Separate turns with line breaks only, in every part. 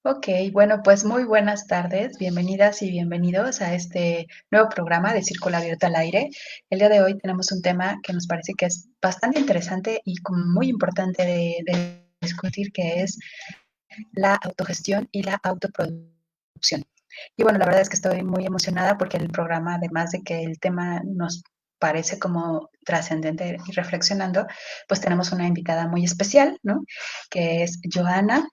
Ok, bueno, pues muy buenas tardes, bienvenidas y bienvenidos a este nuevo programa de Círculo Abierto al Aire. El día de hoy tenemos un tema que nos parece que es bastante interesante y como muy importante de discutir, que es la autogestión y la autoproducción. Y bueno, la verdad es que estoy muy emocionada porque el programa, además de que el tema nos parece como trascendente y reflexionando, pues tenemos una invitada muy especial, ¿no? Que es Joana.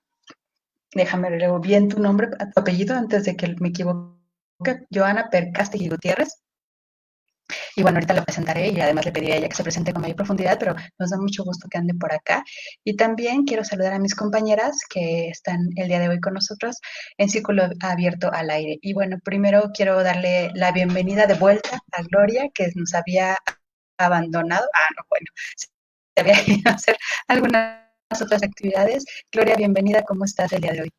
Déjame leer bien tu nombre, tu apellido antes de que me equivoque. Joana Percastegui Gutiérrez. Y bueno, ahorita la presentaré y además le pediré a ella que se presente con mayor profundidad, pero nos da mucho gusto que ande por acá. Y también quiero saludar a mis compañeras que están el día de hoy con nosotros en Círculo Abierto al Aire. Y bueno, primero quiero darle la bienvenida de vuelta a Gloria, que nos había abandonado. No, bueno, se había ido a hacer algunas otras actividades. Gloria, bienvenida, ¿cómo estás el día de hoy?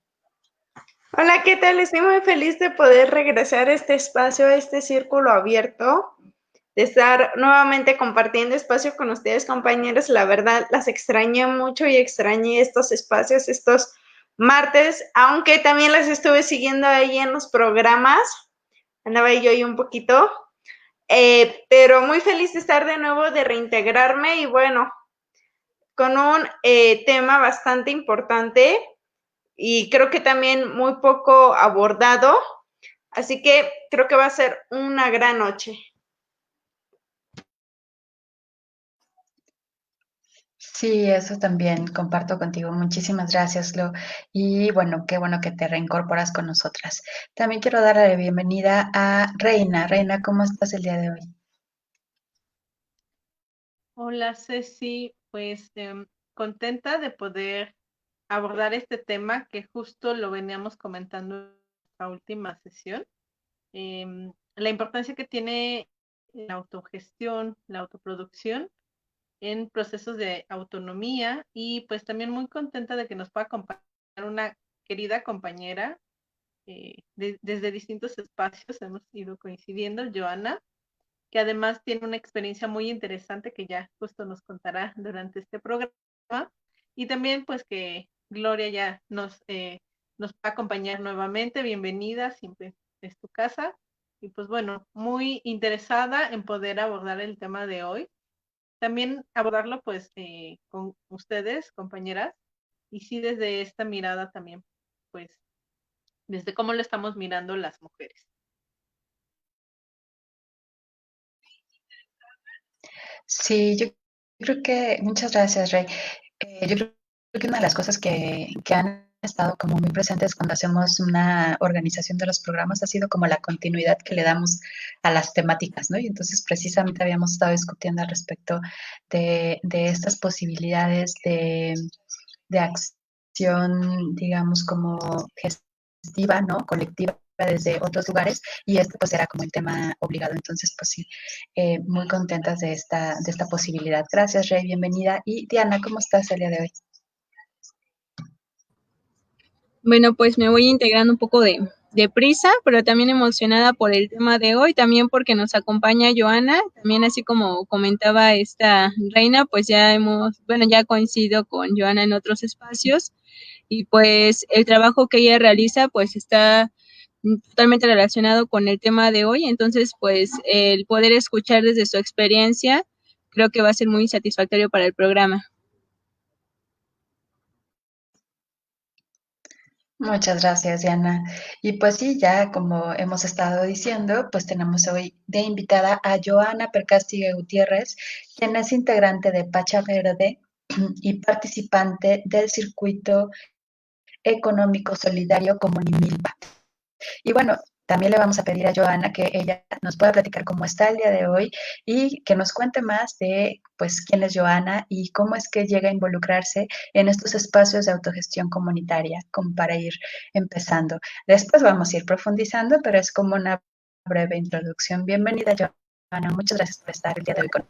Hola, ¿qué tal? Estoy muy feliz de poder regresar a este espacio, a este círculo abierto, de estar nuevamente compartiendo espacio con ustedes, compañeros. La verdad, las extrañé mucho y extrañé estos espacios, estos martes, aunque también las estuve siguiendo ahí en los programas. Andaba ahí yo un poquito, pero muy feliz de estar de nuevo, de reintegrarme y bueno, con un tema bastante importante y creo que también muy poco abordado, así que creo que va a ser una gran noche.
Sí, eso también comparto contigo. Muchísimas gracias, Lo. Y bueno, qué bueno que te reincorporas con nosotras. También quiero darle la bienvenida a Reina. Reina, ¿cómo estás el día de hoy?
Hola Ceci, pues contenta de poder abordar este tema que justo lo veníamos comentando en la última sesión. La importancia que tiene la autogestión, la autoproducción en procesos de autonomía y pues también muy contenta de que nos pueda acompañar una querida compañera desde distintos espacios, hemos ido coincidiendo, Joana, que además tiene una experiencia muy interesante que ya justo nos contará durante este programa. Y también pues que Gloria ya nos va a acompañar nuevamente. Bienvenida, siempre es tu casa. Y pues bueno, muy interesada en poder abordar el tema de hoy. También abordarlo pues con ustedes, compañeras, y sí desde esta mirada también, pues desde cómo lo estamos mirando las mujeres.
Sí, yo creo que, muchas gracias, Rey. Yo creo que una de las cosas que han estado como muy presentes cuando hacemos una organización de los programas ha sido como la continuidad que le damos a las temáticas, ¿no? Y entonces precisamente habíamos estado discutiendo al respecto de estas posibilidades de acción, digamos, como gestiva, ¿no? Colectiva desde otros lugares, y este pues era como el tema obligado. Entonces, pues sí, muy contentas de esta posibilidad. Gracias, Rey, bienvenida. Y Diana, ¿cómo estás el día de hoy?
Bueno, pues me voy integrando un poco de prisa, pero también emocionada por el tema de hoy, también porque nos acompaña Joana, también así como comentaba esta Reina, pues ya coincido con Joana en otros espacios y pues el trabajo que ella realiza pues está totalmente relacionado con el tema de hoy, entonces pues el poder escuchar desde su experiencia creo que va a ser muy satisfactorio para el programa.
Muchas gracias, Diana. Y pues sí, ya como hemos estado diciendo, pues tenemos hoy de invitada a Joana Percastigue Gutiérrez, quien es integrante de Pacha Verde y participante del circuito económico solidario Comunimilpa. Y bueno, también le vamos a pedir a Joana que ella nos pueda platicar cómo está el día de hoy y que nos cuente más de, pues, quién es Joana y cómo es que llega a involucrarse en estos espacios de autogestión comunitaria, como para ir empezando. Después vamos a ir profundizando, pero es como una breve introducción. Bienvenida, Joana. Muchas gracias por estar el día de hoy con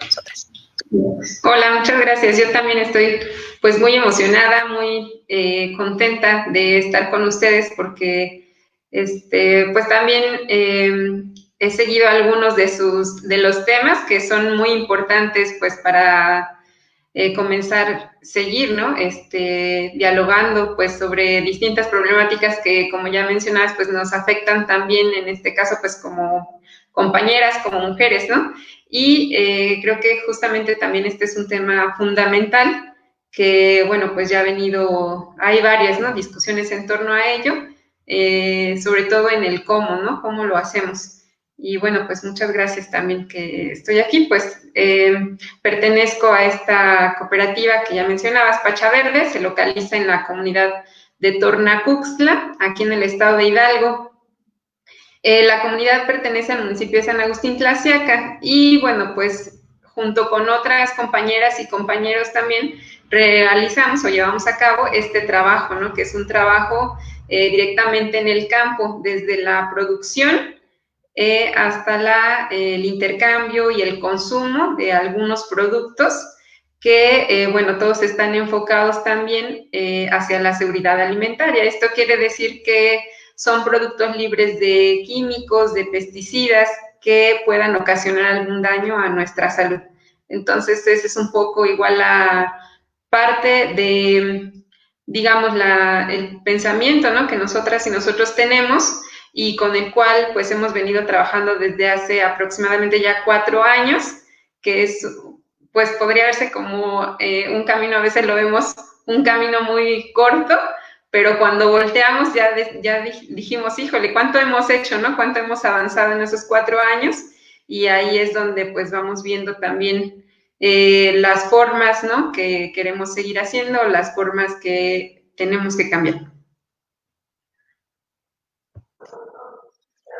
nosotras.
Hola, muchas gracias. Yo también estoy pues muy emocionada, muy contenta de estar con ustedes porque pues también he seguido algunos de los temas que son muy importantes pues para comenzar, seguir, ¿no? Dialogando, pues, sobre distintas problemáticas que, como ya mencionabas, pues, nos afectan también, en este caso, pues, como compañeras, como mujeres, ¿no? Y creo que justamente también este es un tema fundamental que, bueno, pues ya hay varias, ¿no? Discusiones en torno a ello, sobre todo en el cómo, ¿no? Cómo lo hacemos. Y bueno, pues muchas gracias también que estoy aquí, pues pertenezco a esta cooperativa que ya mencionabas, Pacha Verde, se localiza en la comunidad de Tornacuxtla, aquí en el estado de Hidalgo. La comunidad pertenece al municipio de San Agustín Tlaxiaca y bueno, pues junto con otras compañeras y compañeros también realizamos o llevamos a cabo este trabajo, ¿no? Que es un trabajo directamente en el campo, desde la producción hasta el intercambio y el consumo de algunos productos que, bueno, todos están enfocados también hacia la seguridad alimentaria. Esto quiere decir que son productos libres de químicos, de pesticidas que puedan ocasionar algún daño a nuestra salud. Entonces, ese es un poco igual la parte de, digamos, el pensamiento, ¿no? Que nosotras y nosotros tenemos y con el cual pues hemos venido trabajando desde hace aproximadamente ya 4 años, que es, pues podría verse como un camino, a veces lo vemos un camino muy corto, pero cuando volteamos ya dijimos, híjole, ¿cuánto hemos hecho, no? ¿Cuánto hemos avanzado en esos 4 años? Y ahí es donde pues vamos viendo también las formas, ¿no? Que queremos seguir haciendo, las formas que tenemos que cambiar.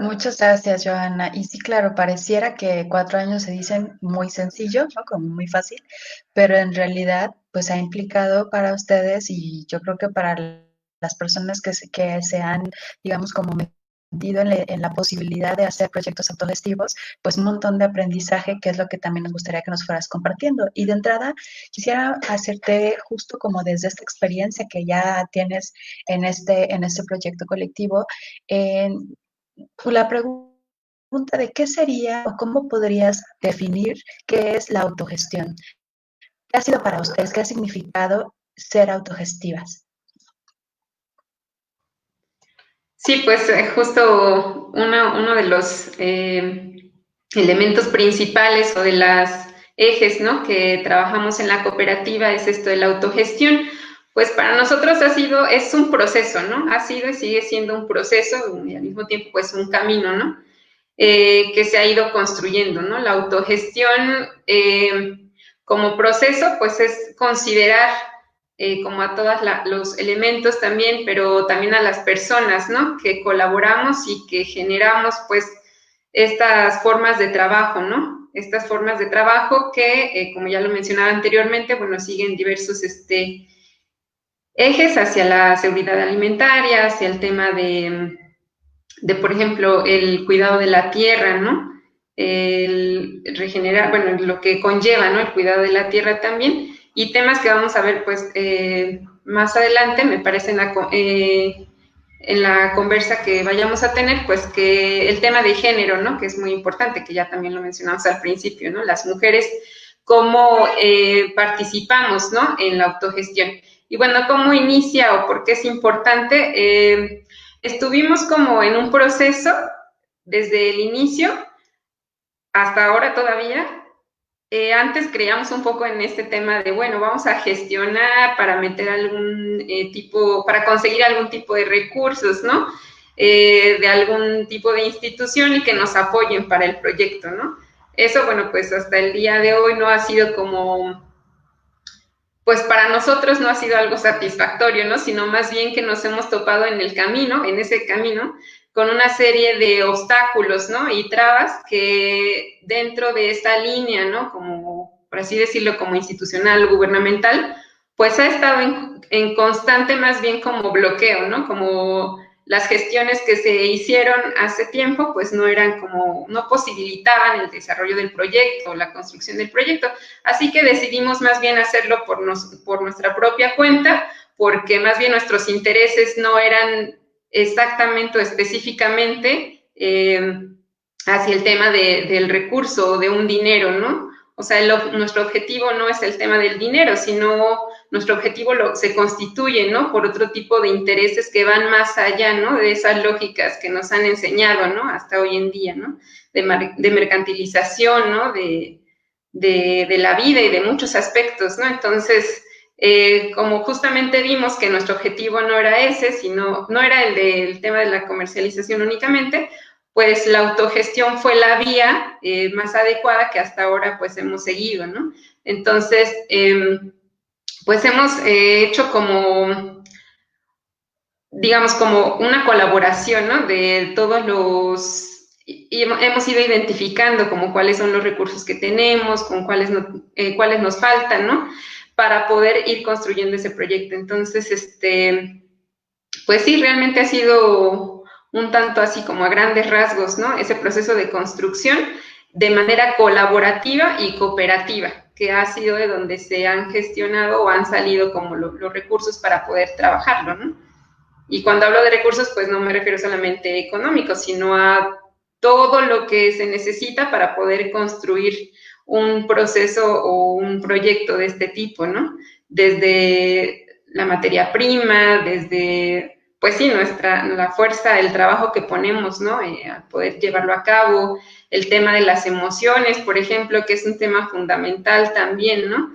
Muchas gracias, Johanna. Y sí, claro, pareciera que 4 años se dicen muy sencillo, ¿no? Como muy fácil, pero en realidad, pues ha implicado para ustedes y yo creo que para las personas que se han, digamos, como metido en la posibilidad de hacer proyectos autogestivos, pues un montón de aprendizaje, que es lo que también nos gustaría que nos fueras compartiendo. Y de entrada, quisiera hacerte justo como desde esta experiencia que ya tienes en este proyecto colectivo, la pregunta de qué sería o cómo podrías definir qué es la autogestión. ¿Qué ha sido para ustedes? ¿Qué ha significado ser autogestivas?
Sí, pues justo uno de los elementos principales o de las ejes, ¿no? Que trabajamos en la cooperativa es esto de la autogestión. Pues para nosotros es un proceso, ¿no? Ha sido y sigue siendo un proceso y al mismo tiempo pues un camino, ¿no? Que se ha ido construyendo, ¿no? La autogestión como proceso pues es considerar como a todos los elementos también, pero también a las personas, ¿no? Que colaboramos y que generamos, pues, estas formas de trabajo, ¿no? Estas formas de trabajo que, como ya lo mencionaba anteriormente, bueno, siguen diversos ejes hacia la seguridad alimentaria, hacia el tema por ejemplo, el cuidado de la tierra, ¿no? El regenerar, bueno, lo que conlleva, ¿no? El cuidado de la tierra también. Y temas que vamos a ver, pues, más adelante, me parece en la conversa que vayamos a tener, pues, que el tema de género, ¿no? Que es muy importante, que ya también lo mencionamos al principio, ¿no? Las mujeres, cómo participamos, ¿no? En la autogestión. Y bueno, ¿cómo inicia o por qué es importante? Estuvimos como en un proceso desde el inicio hasta ahora todavía. Antes creíamos un poco en este tema de, bueno, vamos a gestionar para meter para conseguir algún tipo de recursos, ¿no? De algún tipo de institución y que nos apoyen para el proyecto, ¿no? Eso, bueno, pues hasta el día de hoy no ha sido pues para nosotros no ha sido algo satisfactorio, ¿no? Sino más bien que nos hemos topado en ese camino, con una serie de obstáculos, ¿no? Y trabas que dentro de esta línea, ¿no? Como, por así decirlo, como institucional, gubernamental, pues ha estado en constante más bien como bloqueo, ¿no? Como las gestiones que se hicieron hace tiempo, pues no posibilitaban el desarrollo del proyecto, la construcción del proyecto. Así que decidimos más bien hacerlo por nuestra propia cuenta, porque más bien nuestros intereses no eran exactamente o específicamente hacia el tema del recurso o de un dinero, ¿no? O sea, nuestro objetivo no es el tema del dinero, sino nuestro objetivo se constituye, ¿no? Por otro tipo de intereses que van más allá, ¿no? De esas lógicas que nos han enseñado, ¿no? Hasta hoy en día, ¿no? De mercantilización, ¿no? De la vida y de muchos aspectos, ¿no? Entonces, como justamente vimos que nuestro objetivo no era ese, sino, no era el del tema de la comercialización únicamente, pues la autogestión fue la vía más adecuada que hasta ahora pues hemos seguido, ¿no? Entonces, pues hemos hecho como, digamos, como una colaboración, ¿no? De todos y hemos ido identificando como cuáles son los recursos que tenemos, con cuáles nos faltan, ¿no? Para poder ir construyendo ese proyecto. Entonces, pues sí, realmente ha sido un tanto así como a grandes rasgos, ¿no? Ese proceso de construcción de manera colaborativa y cooperativa, que ha sido de donde se han gestionado o han salido como los recursos para poder trabajarlo, ¿no? Y cuando hablo de recursos, pues no me refiero solamente económicos, sino a todo lo que se necesita para poder construir un proceso o un proyecto de este tipo, ¿no? Desde la materia prima, desde, pues sí, la fuerza, el trabajo que ponemos, ¿no? A poder llevarlo a cabo, el tema de las emociones, por ejemplo, que es un tema fundamental también, ¿no?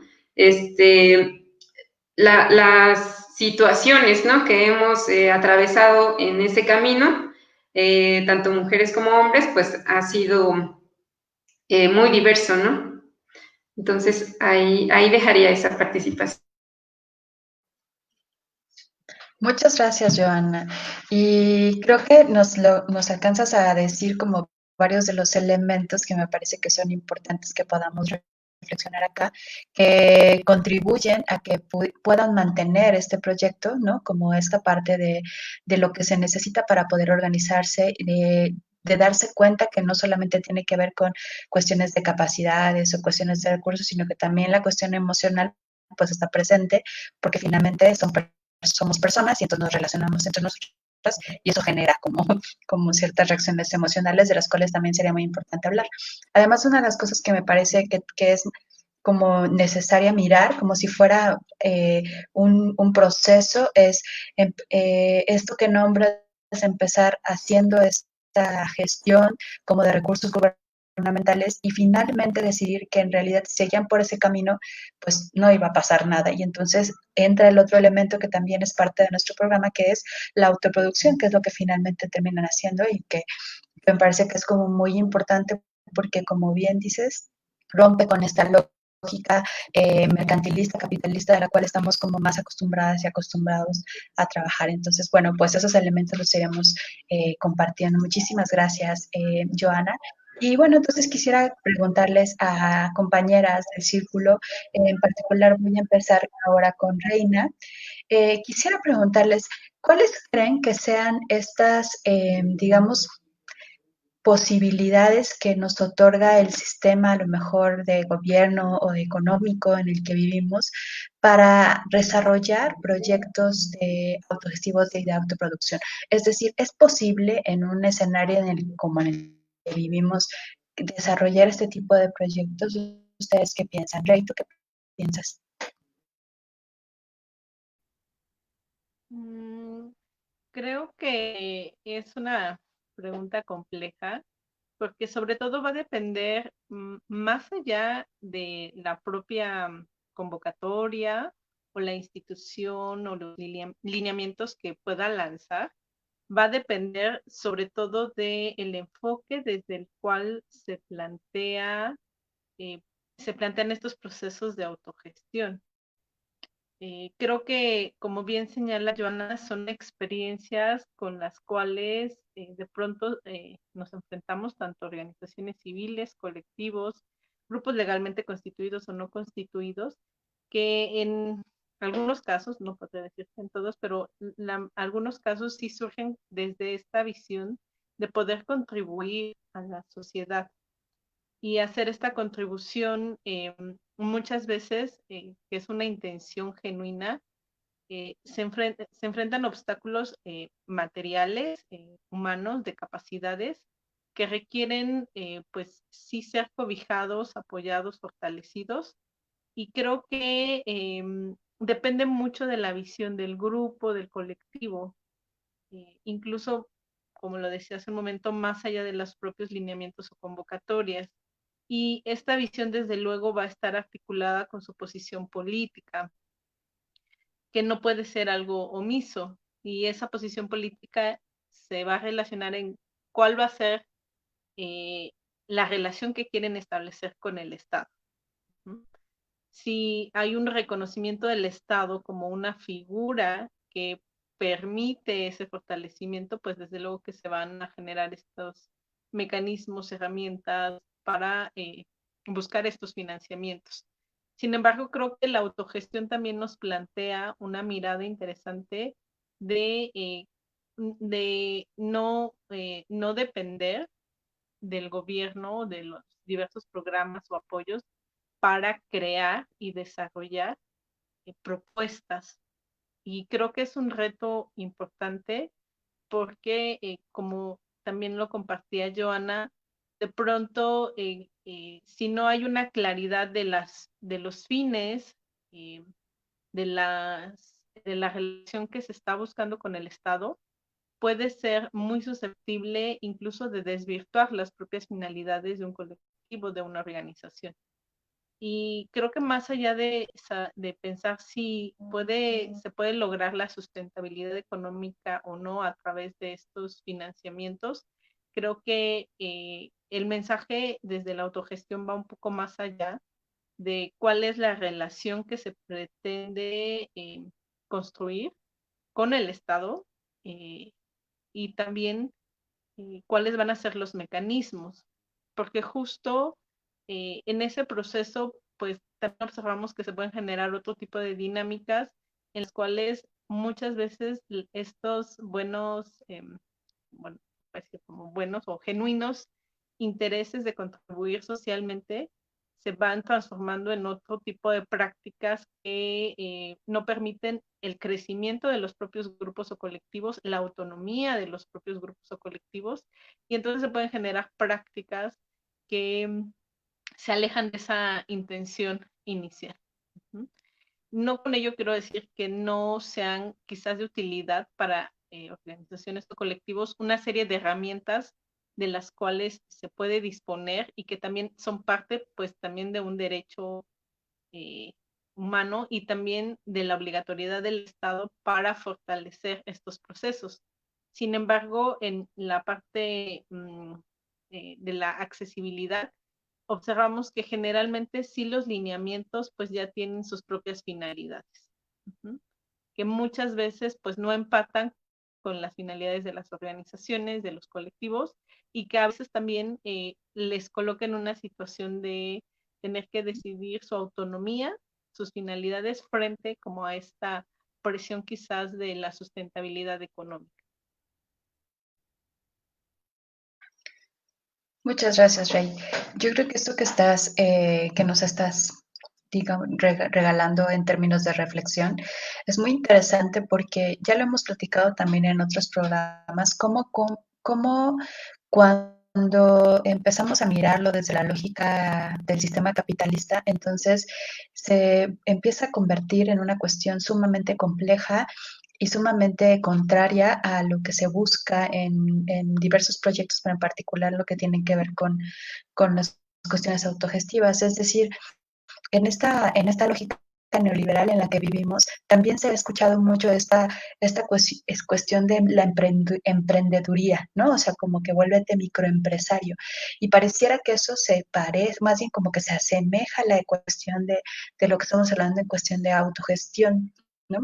Las situaciones, ¿no? Que hemos atravesado en ese camino, tanto mujeres como hombres, pues ha sido muy diverso, ¿no? Entonces, ahí dejaría esa participación.
Muchas gracias, Joana. Y creo que nos alcanzas a decir como varios de los elementos que me parece que son importantes que podamos reflexionar acá, que contribuyen a que puedan mantener este proyecto, ¿no? Como esta parte de lo que se necesita para poder organizarse, de darse cuenta que no solamente tiene que ver con cuestiones de capacidades o cuestiones de recursos, sino que también la cuestión emocional pues está presente, porque finalmente somos personas y entonces nos relacionamos entre nosotros y eso genera como ciertas reacciones emocionales de las cuales también sería muy importante hablar. Además, una de las cosas que me parece que es como necesaria mirar, como si fuera un proceso, es esto que nombras, empezar haciendo esta gestión como de recursos gubernamentales y finalmente decidir que en realidad si seguían por ese camino, pues no iba a pasar nada. Y entonces entra el otro elemento que también es parte de nuestro programa, que es la autoproducción, que es lo que finalmente terminan haciendo y que me parece que es como muy importante porque, como bien dices, rompe con esta lógica mercantilista, capitalista, de la cual estamos como más acostumbradas y acostumbrados a trabajar. Entonces, bueno, pues esos elementos los iremos compartiendo. Muchísimas gracias, Joana. Y bueno, entonces quisiera preguntarles a compañeras del círculo, en particular voy a empezar ahora con Reina. Quisiera preguntarles, ¿cuáles creen que sean estas, digamos, posibilidades que nos otorga el sistema, a lo mejor de gobierno o de económico en el que vivimos, para desarrollar proyectos de autogestivos y de autoproducción? Es decir, ¿es posible en un escenario como en el que vivimos desarrollar este tipo de proyectos? ¿Ustedes qué piensan? Rey, ¿tú qué piensas?
Creo que es una pregunta compleja porque sobre todo va a depender más allá de la propia convocatoria o la institución o los lineamientos que pueda lanzar, va a depender sobre todo del enfoque desde el cual se plantean estos procesos de autogestión. Creo que, como bien señala Joana, son experiencias con las cuales de pronto nos enfrentamos tanto organizaciones civiles, colectivos, grupos legalmente constituidos o no constituidos, que en algunos casos, no podría decir que en todos, pero algunos casos sí surgen desde esta visión de poder contribuir a la sociedad y hacer esta contribución muchas veces, que es una intención genuina, se enfrentan obstáculos materiales, humanos, de capacidades, que requieren pues sí ser cobijados, apoyados, fortalecidos, y creo que depende mucho de la visión del grupo, del colectivo, incluso, como lo decía hace un momento, más allá de los propios lineamientos o convocatorias. Y esta visión, desde luego, va a estar articulada con su posición política, que no puede ser algo omiso. Y esa posición política se va a relacionar en cuál va a ser la relación que quieren establecer con el Estado. Si hay un reconocimiento del Estado como una figura que permite ese fortalecimiento, pues desde luego que se van a generar estos mecanismos, herramientas para buscar estos financiamientos. Sin embargo, creo que la autogestión también nos plantea una mirada interesante de no depender del gobierno, de los diversos programas o apoyos para crear y desarrollar propuestas. Y creo que es un reto importante porque, como también lo compartía Joana, de pronto, si no hay una claridad de los fines, de la relación que se está buscando con el Estado, puede ser muy susceptible incluso de desvirtuar las propias finalidades de un colectivo, de una organización. Y creo que más allá de pensar si se puede lograr la sustentabilidad económica o no a través de estos financiamientos, creo que el mensaje desde la autogestión va un poco más allá de cuál es la relación que se pretende construir con el Estado, y también cuáles van a ser los mecanismos, porque justo en ese proceso, pues también observamos que se pueden generar otro tipo de dinámicas en las cuales muchas veces estos bueno, pues, como buenos o genuinos intereses de contribuir socialmente se van transformando en otro tipo de prácticas que no permiten el crecimiento de los propios grupos o colectivos, la autonomía de los propios grupos o colectivos, y entonces se pueden generar prácticas que se alejan de esa intención inicial. No con ello quiero decir que no sean quizás de utilidad para organizaciones o colectivos una serie de herramientas de las cuales se puede disponer y que también son parte pues también de un derecho eh, humano y también de la obligatoriedad del Estado para fortalecer estos procesos. Sin embargo, en la parte de la accesibilidad, observamos que generalmente sí los lineamientos pues ya tienen sus propias finalidades, que muchas veces pues no empatan con las finalidades de las organizaciones, de los colectivos, y que a veces también les coloca en una situación de tener que decidir su autonomía, sus finalidades frente como a esta presión quizás de la sustentabilidad económica.
Muchas gracias, Rey. Yo creo que esto que nos estás, digamos, regalando en términos de reflexión es muy interesante porque ya lo hemos platicado también en otros programas, cómo cuando empezamos a mirarlo desde la lógica del sistema capitalista, entonces se empieza a convertir en una cuestión sumamente compleja y sumamente contraria a lo que se busca en diversos proyectos, pero en particular lo que tienen que ver con las cuestiones autogestivas. Es decir, en esta lógica neoliberal en la que vivimos, también se ha escuchado mucho esta cuestión de la emprendeduría, ¿no? O sea, como que vuélvete microempresario. Y pareciera que eso se parece, más bien como que se asemeja a la cuestión de lo que estamos hablando en cuestión de autogestión, ¿no?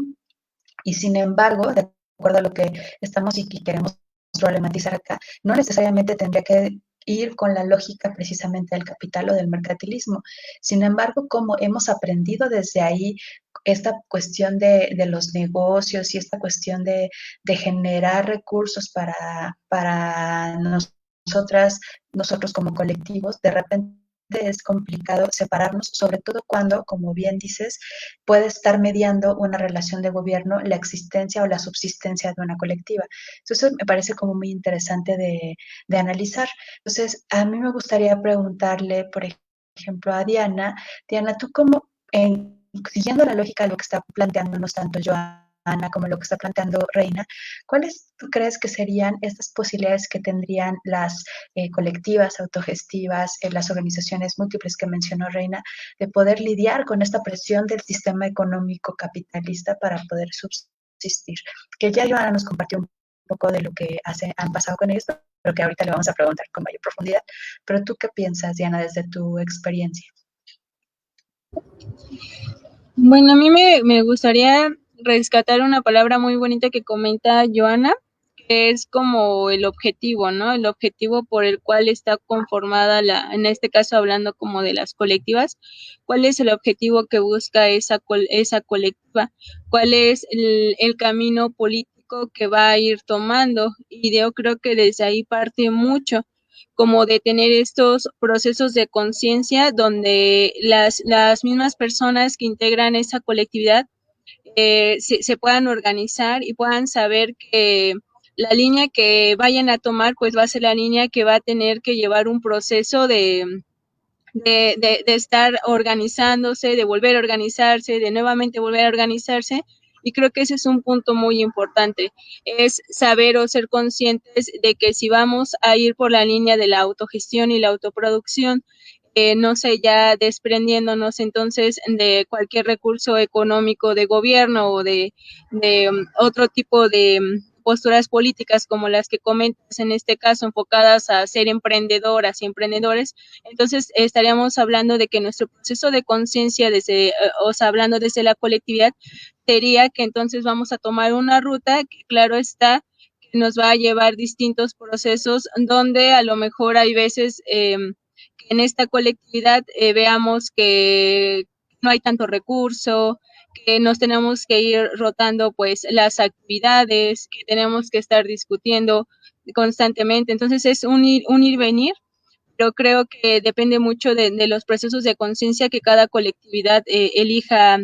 Y sin embargo, de acuerdo a lo que estamos y queremos problematizar acá, no necesariamente tendría que ir con la lógica precisamente del capital o del mercantilismo. Sin embargo, como hemos aprendido desde ahí esta cuestión de los negocios y esta cuestión de generar recursos para nosotros como colectivos, de repente es complicado separarnos, sobre todo cuando, como bien dices, puede estar mediando una relación de gobierno la existencia o la subsistencia de una colectiva. Entonces, me parece como muy interesante de analizar. Entonces, a mí me gustaría preguntarle, por ejemplo, a Diana. Diana, ¿tú cómo, siguiendo la lógica de lo que está planteándonos tanto Joana como lo que está planteando Reina, ¿cuáles tú crees que serían estas posibilidades que tendrían las colectivas, autogestivas, las organizaciones múltiples que mencionó Reina, de poder lidiar con esta presión del sistema económico capitalista para poder subsistir? Que ya Joana nos compartió un poco de lo que han pasado con ellos, pero que ahorita le vamos a preguntar con mayor profundidad. Pero tú, ¿qué piensas, Diana, desde tu experiencia?
Bueno, a mí me gustaría rescatar una palabra muy bonita que comenta Joana, que es como el objetivo, ¿no? El objetivo por el cual está conformada en este caso hablando como de las colectivas, ¿cuál es el objetivo que busca esa colectiva? ¿Cuál es el camino político que va a ir tomando? Y yo creo que desde ahí parte mucho, como de tener estos procesos de conciencia donde las mismas personas que integran esa colectividad se puedan organizar y puedan saber que la línea que vayan a tomar pues va a ser la línea que va a tener que llevar un proceso de estar organizándose, de volver a organizarse, de nuevamente volver a organizarse. Y creo que ese es un punto muy importante, es saber o ser conscientes de que si vamos a ir por la línea de la autogestión y la autoproducción, no sé, ya desprendiéndonos entonces de cualquier recurso económico de gobierno o de otro tipo de posturas políticas como las que comentas en este caso enfocadas a ser emprendedoras y emprendedores, entonces estaríamos hablando de que nuestro proceso de conciencia desde, o sea, hablando desde la colectividad, sería que entonces vamos a tomar una ruta que claro está, que nos va a llevar distintos procesos donde a lo mejor hay veces que en esta colectividad veamos que no hay tanto recurso, que nos tenemos que ir rotando pues las actividades, que tenemos que estar discutiendo constantemente. Entonces es un ir venir, pero creo que depende mucho de los procesos de conciencia que cada colectividad elija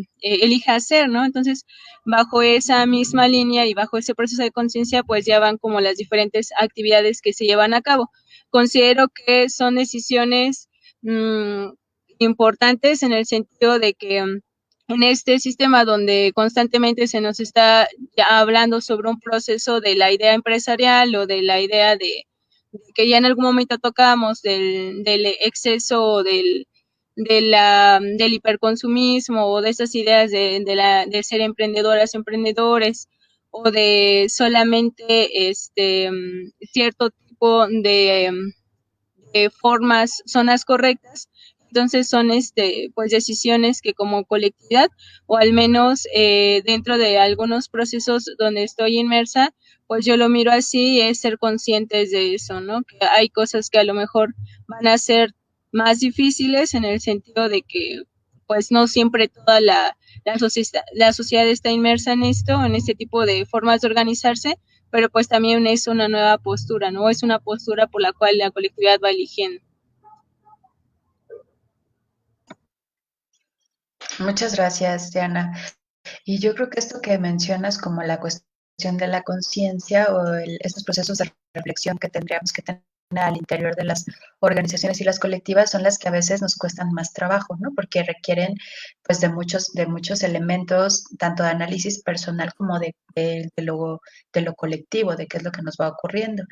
hacer, ¿no? Entonces, bajo esa misma línea y bajo ese proceso de conciencia, pues ya van como las diferentes actividades que se llevan a cabo. Considero que son decisiones importantes en el sentido de que en este sistema donde constantemente se nos está ya hablando sobre un proceso de la idea empresarial o de la idea de que ya en algún momento tocamos del exceso del hiperconsumismo o de esas ideas de ser emprendedoras, emprendedores o de solamente cierto tipo de formas, zonas correctas. Entonces son pues decisiones que como colectividad o al menos dentro de algunos procesos donde estoy inmersa, pues yo lo miro así, es ser conscientes de eso, ¿no? Que hay cosas que a lo mejor van a ser más difíciles en el sentido de que pues no siempre toda la sociedad está inmersa en esto, en este tipo de formas de organizarse, pero pues también es una nueva postura, ¿no? Es una postura por la cual la colectividad va eligiendo.
Muchas gracias, Diana. Y yo creo que esto que mencionas como la cuestión de la conciencia o estos procesos de reflexión que tendríamos que tener al interior de las organizaciones y las colectivas son las que a veces nos cuestan más trabajo, ¿no? Porque requieren pues de muchos elementos, tanto de análisis personal como de lo colectivo, de qué es lo que nos va ocurriendo.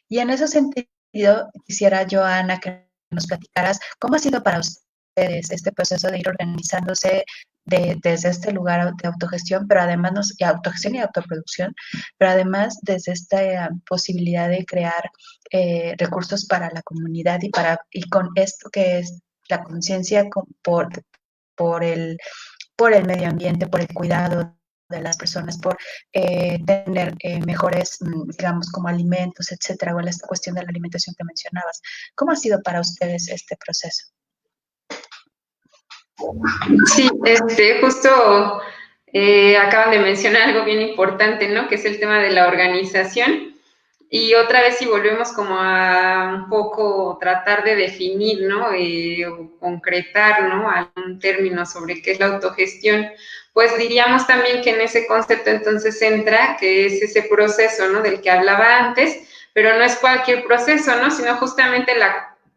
Y en ese sentido, quisiera, Joana, que nos platicaras cómo ha sido para ustedes este proceso de ir organizándose desde este lugar de autogestión, pero además, y autogestión y autoproducción, pero además desde esta posibilidad de crear recursos para la comunidad y con esto que es la conciencia por el medio ambiente, por el cuidado de las personas, por tener mejores, digamos, como alimentos, etcétera, o esta cuestión de la alimentación que mencionabas. ¿Cómo ha sido para ustedes este proceso?
Sí, justo acaban de mencionar algo bien importante, ¿no? Que es el tema de la organización. Y otra vez si volvemos como a un poco tratar de definir, ¿no? O concretar, ¿no? Algún término sobre qué es la autogestión, pues diríamos también que en ese concepto entonces entra, que es ese proceso, ¿no? Del que hablaba antes, pero no es cualquier proceso, ¿no? Sino justamente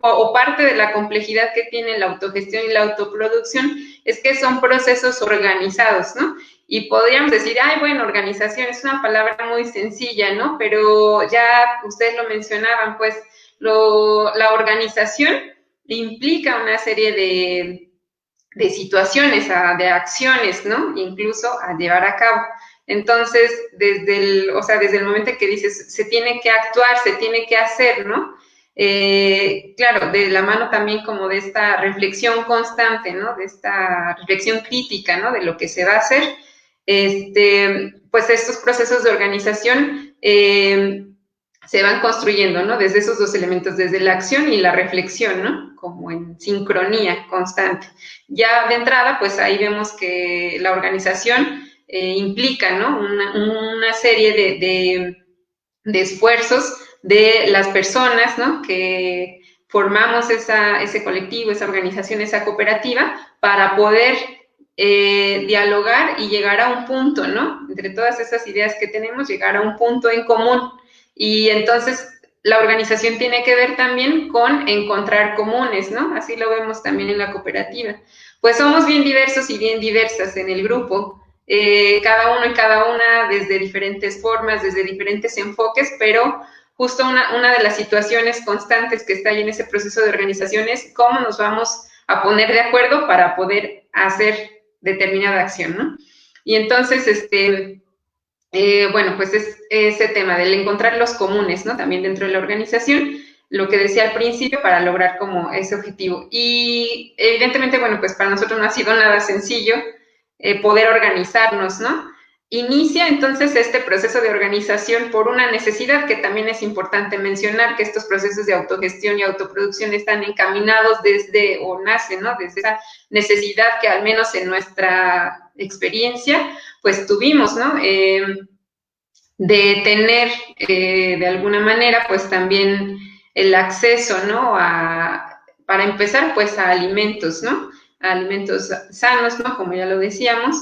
o parte de la complejidad que tiene la autogestión y la autoproducción es que son procesos organizados, ¿no? Y podríamos decir, ay, bueno, organización es una palabra muy sencilla, ¿no? Pero ya ustedes lo mencionaban, pues la organización implica una serie de situaciones, de acciones, ¿no? Incluso a llevar a cabo. Entonces, desde el momento que dices, se tiene que actuar, se tiene que hacer, ¿no? Claro, de la mano también como de esta reflexión constante, ¿no? De esta reflexión crítica, ¿no? De lo que se va a hacer, pues estos procesos de organización se van construyendo, ¿no? Desde esos dos elementos, desde la acción y la reflexión, ¿no? Como en sincronía constante. Ya de entrada, pues ahí vemos que la organización implica, ¿no? Una serie de esfuerzos de las personas, ¿no? Que formamos ese colectivo, esa organización, esa cooperativa, para poder dialogar y llegar a un punto, ¿no? Entre todas esas ideas que tenemos, llegar a un punto en común. Y entonces la organización tiene que ver también con encontrar comunes, ¿no? Así lo vemos también en la cooperativa. Pues somos bien diversos y bien diversas en el grupo, cada uno y cada una desde diferentes formas, desde diferentes enfoques, pero justo una de las situaciones constantes que está ahí en ese proceso de organización es cómo nos vamos a poner de acuerdo para poder hacer determinada acción, ¿no? Y entonces, bueno, pues es ese tema del encontrar los comunes, ¿no? También dentro de la organización, lo que decía al principio, para lograr como ese objetivo. Y evidentemente, bueno, pues para nosotros no ha sido nada sencillo poder organizarnos, ¿no? Inicia entonces este proceso de organización por una necesidad que también es importante mencionar, que estos procesos de autogestión y autoproducción están encaminados desde, o nacen, ¿no? Desde esa necesidad que al menos en nuestra experiencia, pues tuvimos, ¿no? De tener de alguna manera, pues también el acceso, ¿no? Para empezar, pues a alimentos, ¿no? A alimentos sanos, ¿no? Como ya lo decíamos,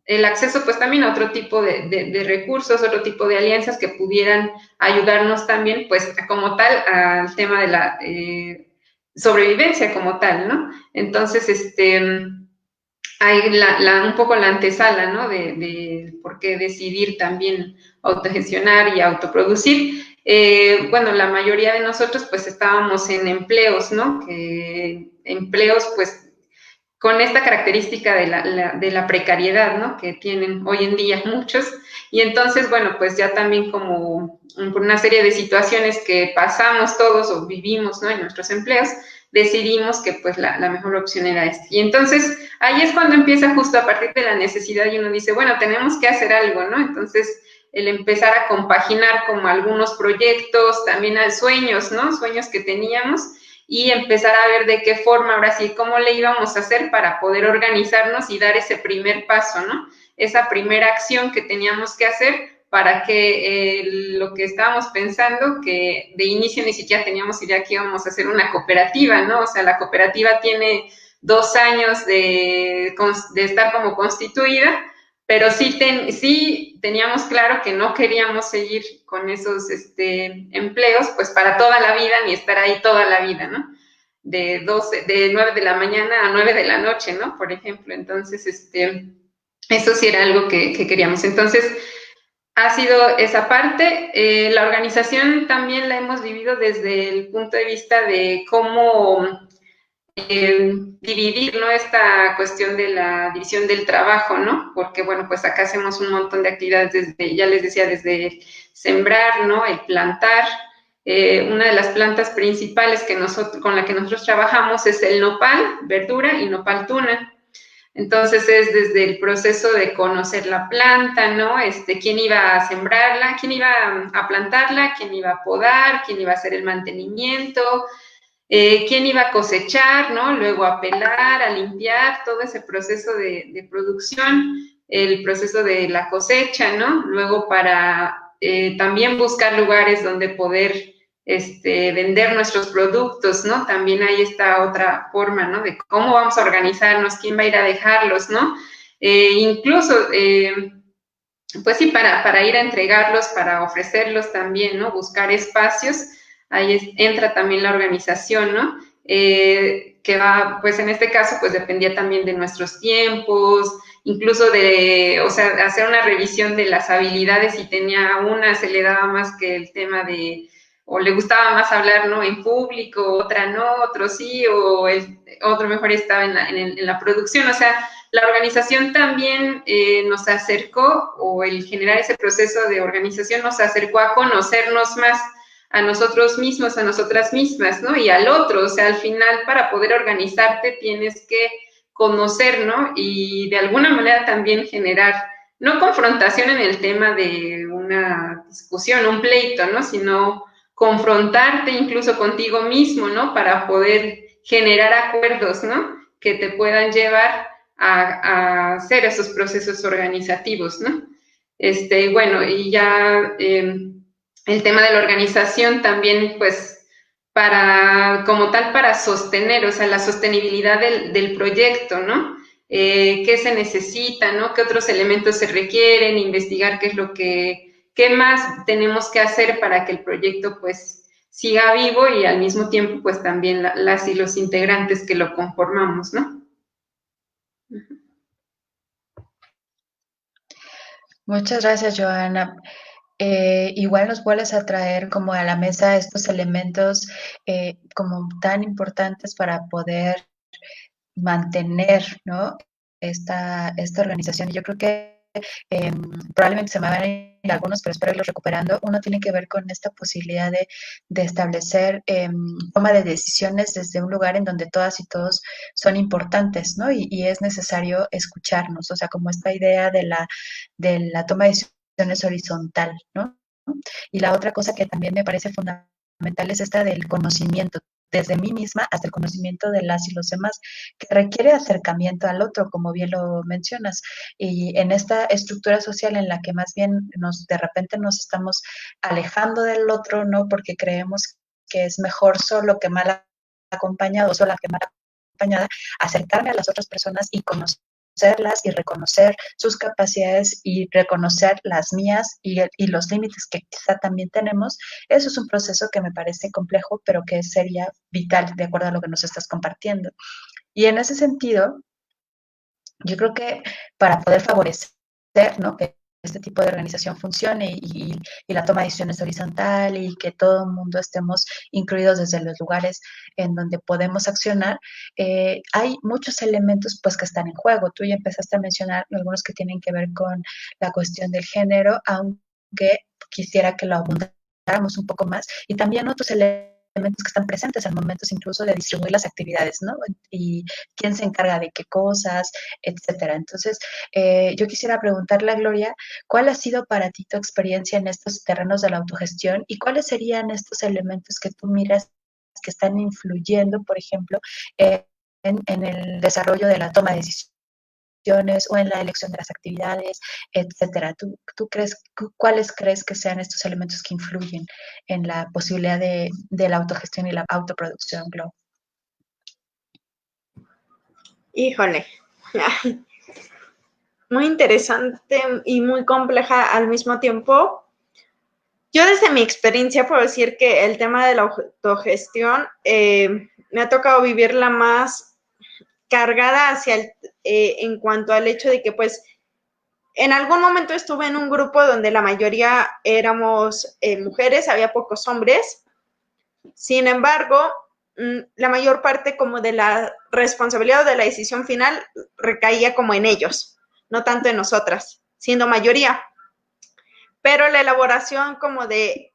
el acceso pues también a otro tipo de recursos, otro tipo de alianzas que pudieran ayudarnos también, pues como tal, al tema de la sobrevivencia como tal, ¿no? Entonces, hay un poco la antesala, ¿no? De por qué decidir también autogestionar y autoproducir. Bueno, la mayoría de nosotros pues estábamos en empleos, ¿no? Empleos pues con esta característica de la precariedad, ¿no? Que tienen hoy en día muchos. Y entonces, bueno, pues ya también como por una serie de situaciones que pasamos todos o vivimos, ¿no? En nuestros empleos, decidimos que pues la mejor opción era esta. Y entonces ahí es cuando empieza justo a partir de la necesidad y uno dice, bueno, tenemos que hacer algo, ¿no? Entonces el empezar a compaginar como algunos proyectos, también a sueños, ¿no? Sueños que teníamos y empezar a ver de qué forma, ahora sí, cómo le íbamos a hacer para poder organizarnos y dar ese primer paso, ¿no? Esa primera acción que teníamos que hacer para que lo que estábamos pensando, que de inicio ni siquiera teníamos idea que íbamos a hacer una cooperativa, ¿no? O sea, la cooperativa tiene 2 años de estar como constituida, pero sí teníamos claro que no queríamos seguir con esos empleos, pues para toda la vida, ni estar ahí toda la vida, ¿no? De 9 de la mañana a 9 de la noche, ¿no? Por ejemplo, entonces, eso sí era algo que queríamos. Entonces, ha sido esa parte. La organización también la hemos vivido desde el punto de vista de cómo dividir, ¿no? Esta cuestión de la división del trabajo, ¿no? Porque, bueno, pues acá hacemos un montón de actividades desde, ya les decía, desde sembrar, ¿no? El plantar. Una de las plantas principales con la que nosotros trabajamos es el nopal, verdura, y nopal tuna. Entonces es desde el proceso de conocer la planta, ¿no? Quién iba a sembrarla, quién iba a plantarla, quién iba a podar, quién iba a hacer el mantenimiento, quién iba a cosechar, ¿no? Luego a pelar, a limpiar, todo ese proceso de producción, el proceso de la cosecha, ¿no? Luego para también buscar lugares donde poder vender nuestros productos, ¿no? También hay esta otra forma, ¿no? De cómo vamos a organizarnos, quién va a ir a dejarlos, ¿no? Incluso, pues sí, para ir a entregarlos, para ofrecerlos también, ¿no? Buscar espacios, ahí entra también la organización, ¿no? Que va, pues en este caso, pues dependía también de nuestros tiempos, incluso o sea, hacer una revisión de las habilidades, si tenía una, se le daba más que el tema o le gustaba más hablar, ¿no? En público, otra no, otro sí, otro mejor estaba en la producción, o sea, la organización también nos acercó, o el generar ese proceso de organización nos acercó a conocernos más a nosotros mismos, a nosotras mismas, ¿no? Y al otro, o sea, al final para poder organizarte tienes que conocer, ¿no? Y de alguna manera también generar, no confrontación en el tema de una discusión, un pleito, ¿no? Sino confrontarte incluso contigo mismo, ¿no? Para poder generar acuerdos, ¿no? Que te puedan llevar a hacer esos procesos organizativos, ¿no? Bueno, y ya el tema de la organización también, pues, como tal, para sostener, o sea, la sostenibilidad del proyecto, ¿no? ¿Qué se necesita, ¿no? ¿Qué otros elementos se requieren? Investigar qué más tenemos que hacer para que el proyecto, pues, siga vivo y al mismo tiempo, pues, también las y los integrantes que lo conformamos, ¿no?
Muchas gracias, Joana. Igual nos vuelves a traer como a la mesa estos elementos como tan importantes para poder mantener, ¿no? Esta organización. Y yo creo que probablemente se me van a ir algunos, pero espero irlos recuperando. Uno tiene que ver con esta posibilidad de establecer toma de decisiones desde un lugar en donde todas y todos son importantes, ¿no? Y es necesario escucharnos, o sea, como esta idea de la toma de decisiones horizontal, ¿no? Y la otra cosa que también me parece fundamental es esta del conocimiento, desde mí misma hasta el conocimiento de las y los demás, que requiere acercamiento al otro, como bien lo mencionas. Y en esta estructura social en la que más bien de repente nos estamos alejando del otro, ¿no? Porque creemos que es mejor solo que mal acompañado, o sola que mal acompañada, acercarme a las otras personas y conocerlas y reconocer sus capacidades y reconocer las mías y los límites que quizá también tenemos. Eso es un proceso que me parece complejo, pero que sería vital de acuerdo a lo que nos estás compartiendo. Y en ese sentido, yo creo que para poder favorecer, ¿no? Que este tipo de organización funcione y la toma de decisiones horizontal y que todo el mundo estemos incluidos desde los lugares en donde podemos accionar, hay muchos elementos pues que están en juego. Tú ya empezaste a mencionar algunos que tienen que ver con la cuestión del género, aunque quisiera que lo abundáramos un poco más, y también otros elementos que están presentes en momentos incluso de distribuir las actividades, ¿no? Y quién se encarga de qué cosas, etcétera. Entonces, yo quisiera preguntarle a Gloria, ¿cuál ha sido para ti tu experiencia en estos terrenos de la autogestión y cuáles serían estos elementos que tú miras que están influyendo, por ejemplo, en el desarrollo de la toma de decisiones o en la elección de las actividades, etcétera? ¿Tú cuáles crees que sean estos elementos que influyen en la posibilidad de la autogestión y la autoproducción, Glo?
Híjole, muy interesante y muy compleja al mismo tiempo. Yo desde mi experiencia puedo decir que el tema de la autogestión me ha tocado vivirla más cargada hacia en cuanto al hecho de que pues en algún momento estuve en un grupo donde la mayoría éramos mujeres, había pocos hombres. Sin embargo, la mayor parte como de la responsabilidad o de la decisión final recaía como en ellos, no tanto en nosotras, siendo mayoría. Pero la elaboración como de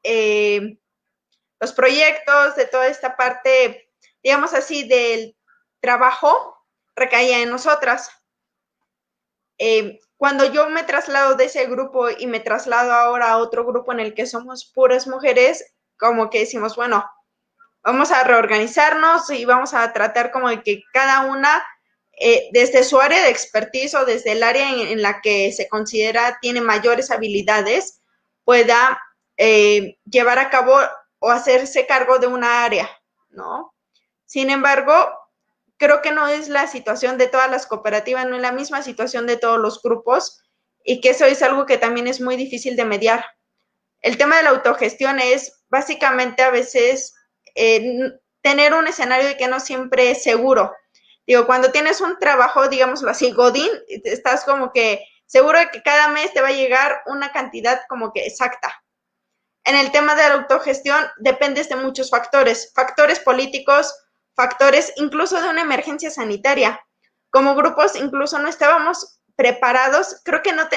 los proyectos, de toda esta parte, digamos así, del trabajo, recaía en nosotras. Cuando yo me traslado de ese grupo y me traslado ahora a otro grupo en el que somos puras mujeres, como que decimos, bueno, vamos a reorganizarnos y vamos a tratar como de que cada una, desde su área de expertise o desde el área en la que se considera tiene mayores habilidades, pueda llevar a cabo o hacerse cargo de una área, ¿no? Sin embargo, creo que no es la situación de todas las cooperativas, no es la misma situación de todos los grupos, y que eso es algo que también es muy difícil de mediar. El tema de la autogestión es básicamente a veces tener un escenario de que no siempre es seguro. Digo, cuando tienes un trabajo, digámoslo así, godín, estás como que seguro de que cada mes te va a llegar una cantidad como que exacta. En el tema de la autogestión dependes de muchos factores, factores políticos, factores incluso de una emergencia sanitaria. Como grupos incluso no estábamos preparados, creo que no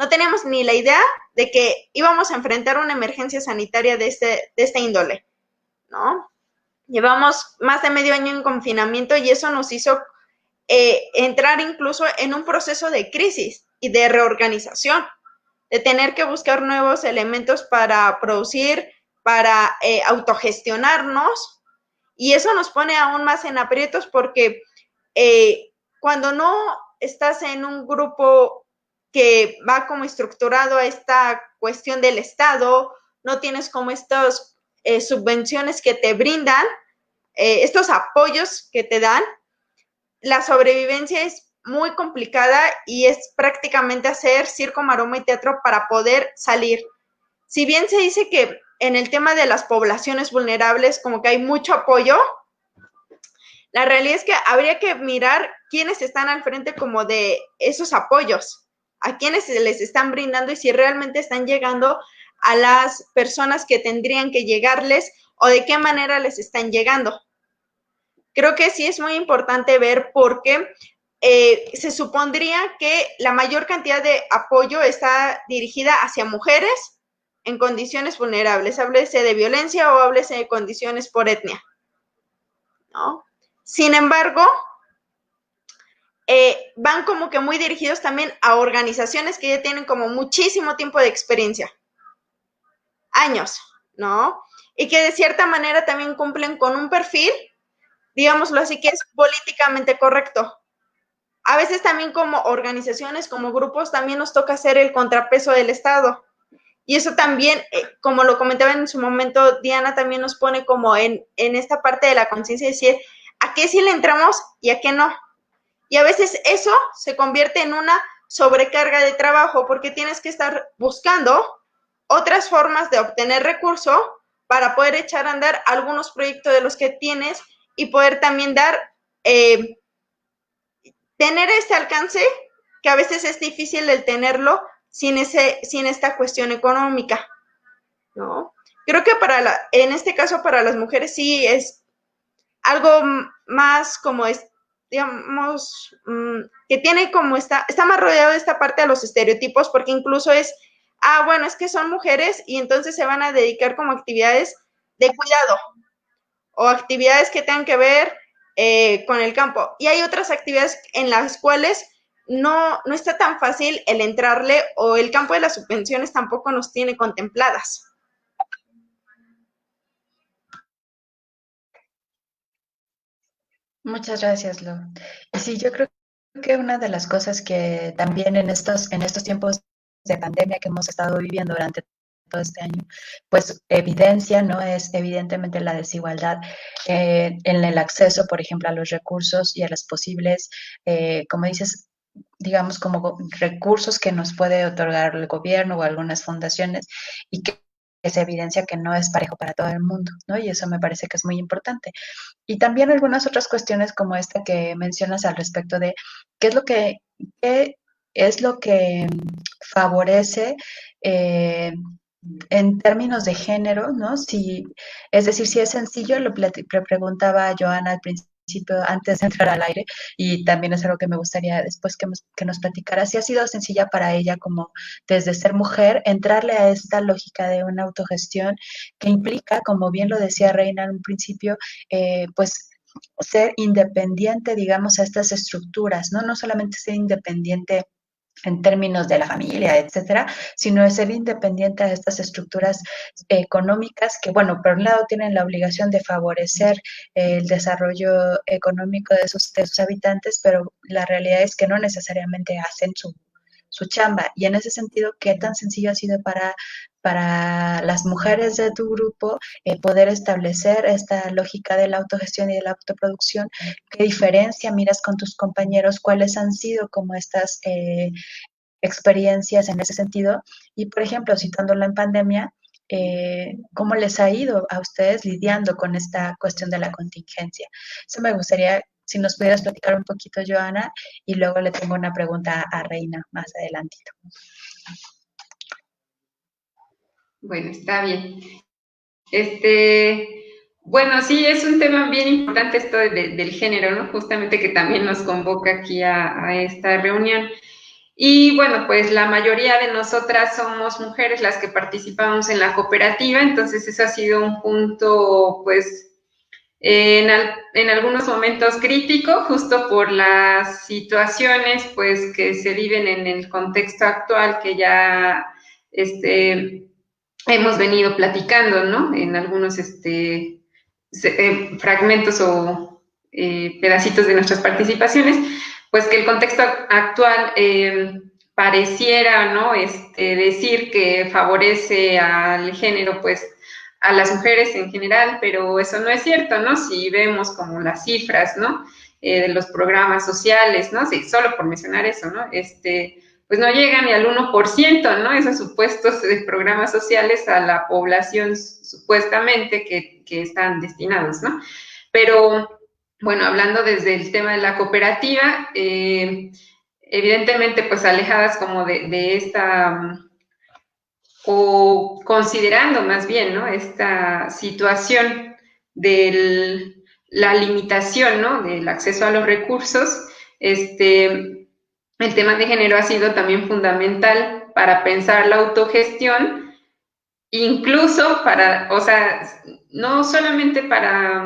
teníamos ni la idea de que íbamos a enfrentar una emergencia sanitaria de esta índole, ¿no? Llevamos más de medio año en confinamiento y eso nos hizo entrar incluso en un proceso de crisis y de reorganización, de tener que buscar nuevos elementos para producir, para autogestionarnos, y eso nos pone aún más en aprietos porque cuando no estás en un grupo que va como estructurado a esta cuestión del Estado, no tienes como estas subvenciones que te brindan, estos apoyos que te dan, la sobrevivencia es muy complicada y es prácticamente hacer circo, maroma y teatro para poder salir. Si bien se dice que en el tema de las poblaciones vulnerables como que hay mucho apoyo, la realidad es que habría que mirar quiénes están al frente como de esos apoyos, a quiénes se les están brindando y si realmente están llegando a las personas que tendrían que llegarles o de qué manera les están llegando. Creo que sí es muy importante ver por qué se supondría que la mayor cantidad de apoyo está dirigida hacia mujeres en condiciones vulnerables, háblese de violencia o háblese de condiciones por etnia, ¿no? Sin embargo, van como que muy dirigidos también a organizaciones que ya tienen como muchísimo tiempo de experiencia, años, ¿no? Y que de cierta manera también cumplen con un perfil, digámoslo así, que es políticamente correcto. A veces también como organizaciones, como grupos, también nos toca hacer el contrapeso del Estado. Y eso también, como lo comentaba en su momento, Diana también nos pone como en esta parte de la conciencia de decir, ¿a qué sí le entramos y a qué no? Y a veces eso se convierte en una sobrecarga de trabajo porque tienes que estar buscando otras formas de obtener recursos para poder echar a andar algunos proyectos de los que tienes y poder también tener este alcance que a veces es difícil el tenerlo sin esta cuestión económica, ¿no? Creo que en este caso para las mujeres sí es algo más como digamos, que tiene como está más rodeado de esta parte de los estereotipos, porque incluso bueno, es que son mujeres y entonces se van a dedicar como actividades de cuidado o actividades que tengan que ver con el campo. Y hay otras actividades en las cuales no está tan fácil el entrarle o el campo de las subvenciones tampoco nos tiene contempladas.
Muchas gracias, Lu. Y sí, yo creo que una de las cosas que también en estos tiempos de pandemia que hemos estado viviendo durante todo este año, pues evidencia, ¿no? Es evidentemente la desigualdad en el acceso, por ejemplo, a los recursos y a las posibles, como dices, digamos, como recursos que nos puede otorgar el gobierno o algunas fundaciones y que se evidencia que no es parejo para todo el mundo, ¿no? Y eso me parece que es muy importante. Y también algunas otras cuestiones como esta que mencionas al respecto de qué es lo que favorece en términos de género, ¿no? Es decir, si es sencillo, lo preguntaba Joana al principio, antes de entrar al aire, y también es algo que me gustaría después que nos platicara, si ha sido sencilla para ella como desde ser mujer, entrarle a esta lógica de una autogestión que implica, como bien lo decía Reina en un principio, pues ser independiente, digamos, a estas estructuras, ¿no? No solamente ser independiente en términos de la familia, etcétera, sino de ser independiente a estas estructuras económicas que, bueno, por un lado tienen la obligación de favorecer el desarrollo económico de sus habitantes, pero la realidad es que no necesariamente hacen su chamba. Y en ese sentido, ¿qué tan sencillo ha sido para las mujeres de tu grupo poder establecer esta lógica de la autogestión y de la autoproducción? ¿Qué diferencia miras con tus compañeros? ¿Cuáles han sido como estas experiencias en ese sentido? Y, por ejemplo, citándolo en pandemia, ¿cómo les ha ido a ustedes lidiando con esta cuestión de la contingencia? Eso me gustaría, si nos pudieras platicar un poquito, Joana, y luego le tengo una pregunta a Reina más adelantito.
Bueno, está bien. Bueno, sí, es un tema bien importante esto del género, ¿no? Justamente que también nos convoca aquí a esta reunión. Y bueno, pues la mayoría de nosotras somos mujeres las que participamos en la cooperativa, entonces eso ha sido un punto, pues, en algunos momentos crítico, justo por las situaciones, pues, que se viven en el contexto actual que ya, hemos venido platicando, ¿no? En algunos, fragmentos o pedacitos de nuestras participaciones, pues que el contexto actual pareciera, ¿no? Decir que favorece al género, pues, a las mujeres en general, pero eso no es cierto, ¿no? Si vemos como las cifras, ¿no? De los programas sociales, ¿no? Sí, solo por mencionar eso, ¿no? Pues no llega ni al 1%, ¿no? Esos supuestos de programas sociales a la población supuestamente que están destinados, ¿no? Pero, bueno, hablando desde el tema de la cooperativa, evidentemente, pues alejadas como de esta, o considerando más bien, ¿no? Esta situación de la limitación, ¿no? Del acceso a los recursos, el tema de género ha sido también fundamental para pensar la autogestión, incluso para, o sea, no solamente para,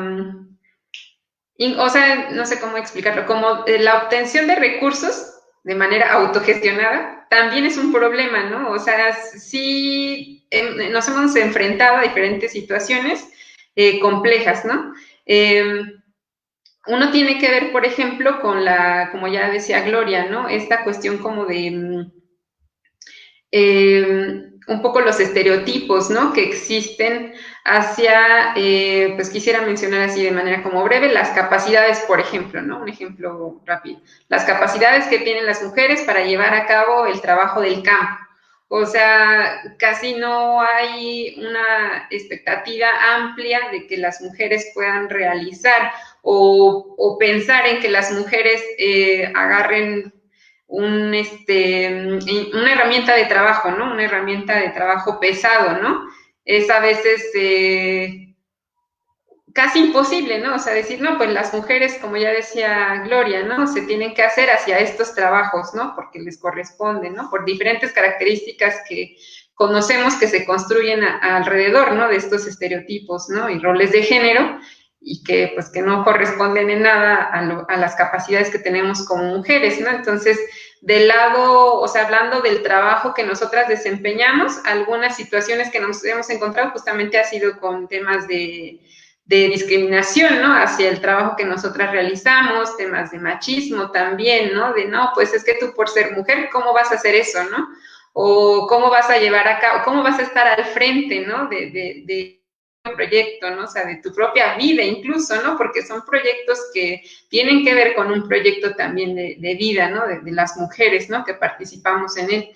o sea, no sé cómo explicarlo, como la obtención de recursos de manera autogestionada también es un problema, ¿no? O sea, sí nos hemos enfrentado a diferentes situaciones complejas, ¿no? Uno tiene que ver, por ejemplo, con como ya decía Gloria, ¿no? Esta cuestión como de un poco los estereotipos, ¿no? Que existen hacia, pues quisiera mencionar así de manera como breve, las capacidades, por ejemplo, ¿no? Un ejemplo rápido. Las capacidades que tienen las mujeres para llevar a cabo el trabajo del campo. O sea, casi no hay una expectativa amplia de que las mujeres puedan realizar o pensar en que las mujeres agarren una herramienta de trabajo, ¿no? Una herramienta de trabajo pesado, ¿no? Es a veces casi imposible, ¿no? O sea, decir, no, pues las mujeres, como ya decía Gloria, ¿no? Se tienen que hacer hacia estos trabajos, ¿no? Porque les corresponde, ¿no? Por diferentes características que conocemos que se construyen alrededor, ¿no? De estos estereotipos, ¿no? Y roles de género y que, pues, que no corresponden en nada a las capacidades que tenemos como mujeres, ¿no? Entonces, del lado, o sea, hablando del trabajo que nosotras desempeñamos, algunas situaciones que nos hemos encontrado justamente ha sido con temas de discriminación, ¿no? Hacia el trabajo que nosotras realizamos, temas de machismo también, ¿no? De, no, pues es que tú por ser mujer, ¿cómo vas a hacer eso, no? O cómo vas a llevar a cabo, cómo vas a estar al frente, ¿no? De proyecto, ¿no? O sea, de tu propia vida incluso, ¿no? Porque son proyectos que tienen que ver con un proyecto también de vida, ¿no? De las mujeres, ¿no? Que participamos en él.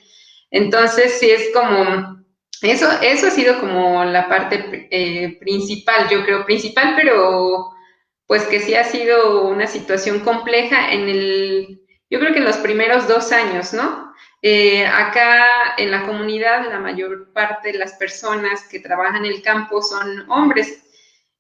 Entonces, sí es como, eso ha sido como la parte principal, yo creo, principal, pero pues que sí ha sido una situación compleja yo creo que en los primeros 2 años, ¿no? Acá en la comunidad la mayor parte de las personas que trabajan en el campo son hombres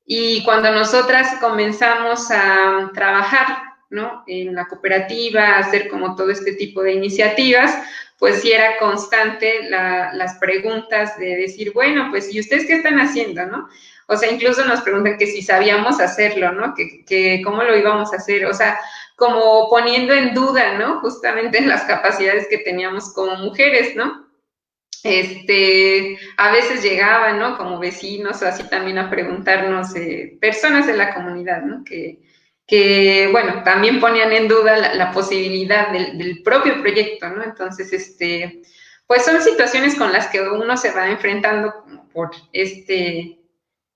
y cuando nosotras comenzamos a trabajar, ¿no? En la cooperativa, a hacer como todo este tipo de iniciativas, pues sí era constante las preguntas de decir, bueno, pues ¿y ustedes qué están haciendo, no? O sea, incluso nos preguntan que si sabíamos hacerlo, ¿no? Que cómo lo íbamos a hacer, o sea, como poniendo en duda, ¿no? Justamente las capacidades que teníamos como mujeres, ¿no? A veces llegaban, ¿no? Como vecinos, así también a preguntarnos, personas de la comunidad, ¿no? Que que, bueno, también ponían en duda la posibilidad del propio proyecto, ¿no? Entonces, pues son situaciones con las que uno se va enfrentando por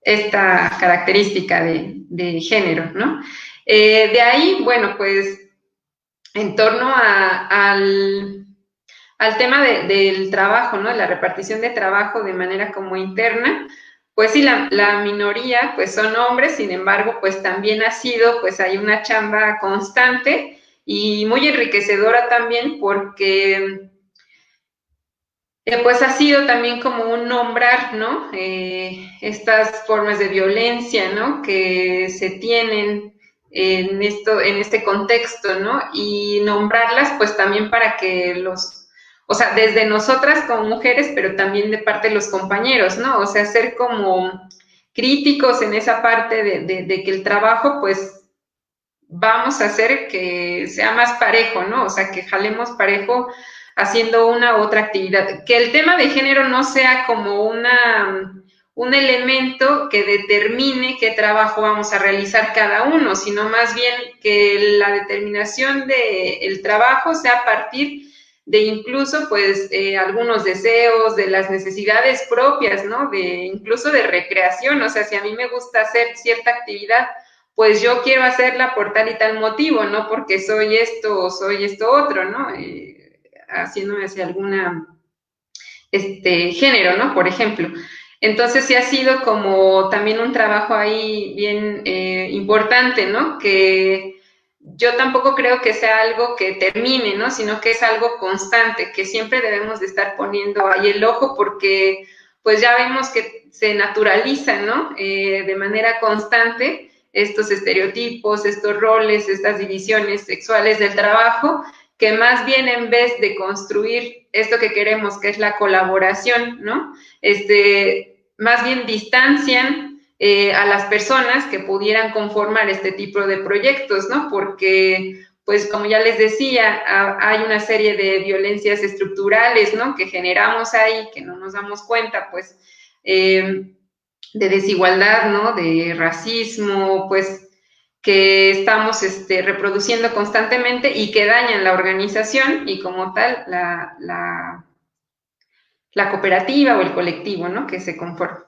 esta característica de género, ¿no? De ahí, bueno, pues en torno al tema del trabajo, ¿no? La repartición de trabajo de manera como interna, pues sí, la minoría pues son hombres, sin embargo, pues también ha sido, pues hay una chamba constante y muy enriquecedora también porque pues ha sido también como un nombrar, ¿no? Estas formas de violencia, ¿no? Que se tienen en este contexto, ¿no? Y nombrarlas, pues también para que o sea, desde nosotras como mujeres, pero también de parte de los compañeros, ¿no? O sea, ser como críticos en esa parte de que el trabajo, pues, vamos a hacer que sea más parejo, ¿no? O sea, que jalemos parejo haciendo una u otra actividad. Que el tema de género no sea como un elemento que determine qué trabajo vamos a realizar cada uno, sino más bien que la determinación del trabajo sea a partir de incluso, pues, algunos deseos, de las necesidades propias, ¿no? Incluso de recreación, o sea, si a mí me gusta hacer cierta actividad, pues yo quiero hacerla por tal y tal motivo, no porque soy esto o soy esto otro, ¿no? Haciéndome hacia alguna género, ¿no? Por ejemplo. Entonces sí ha sido como también un trabajo ahí bien importante, ¿no? Que yo tampoco creo que sea algo que termine, ¿no? Sino que es algo constante, que siempre debemos de estar poniendo ahí el ojo porque pues ya vemos que se naturaliza, ¿no? De manera constante estos estereotipos, estos roles, estas divisiones sexuales del trabajo, que más bien en vez de construir esto que queremos, que es la colaboración, ¿no? Más bien distancian a las personas que pudieran conformar este tipo de proyectos, ¿no? Porque, pues, como ya les decía, hay una serie de violencias estructurales, ¿no? Que generamos ahí, que no nos damos cuenta, pues, de desigualdad, ¿no? De racismo, pues, que estamos reproduciendo constantemente y que dañan la organización y como tal la cooperativa o el colectivo, ¿no? Que se conforma.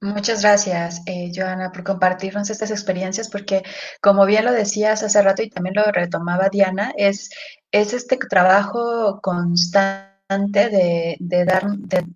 Muchas gracias, Joana, por compartirnos estas experiencias, porque como bien lo decías hace rato y también lo retomaba Diana, es este trabajo constante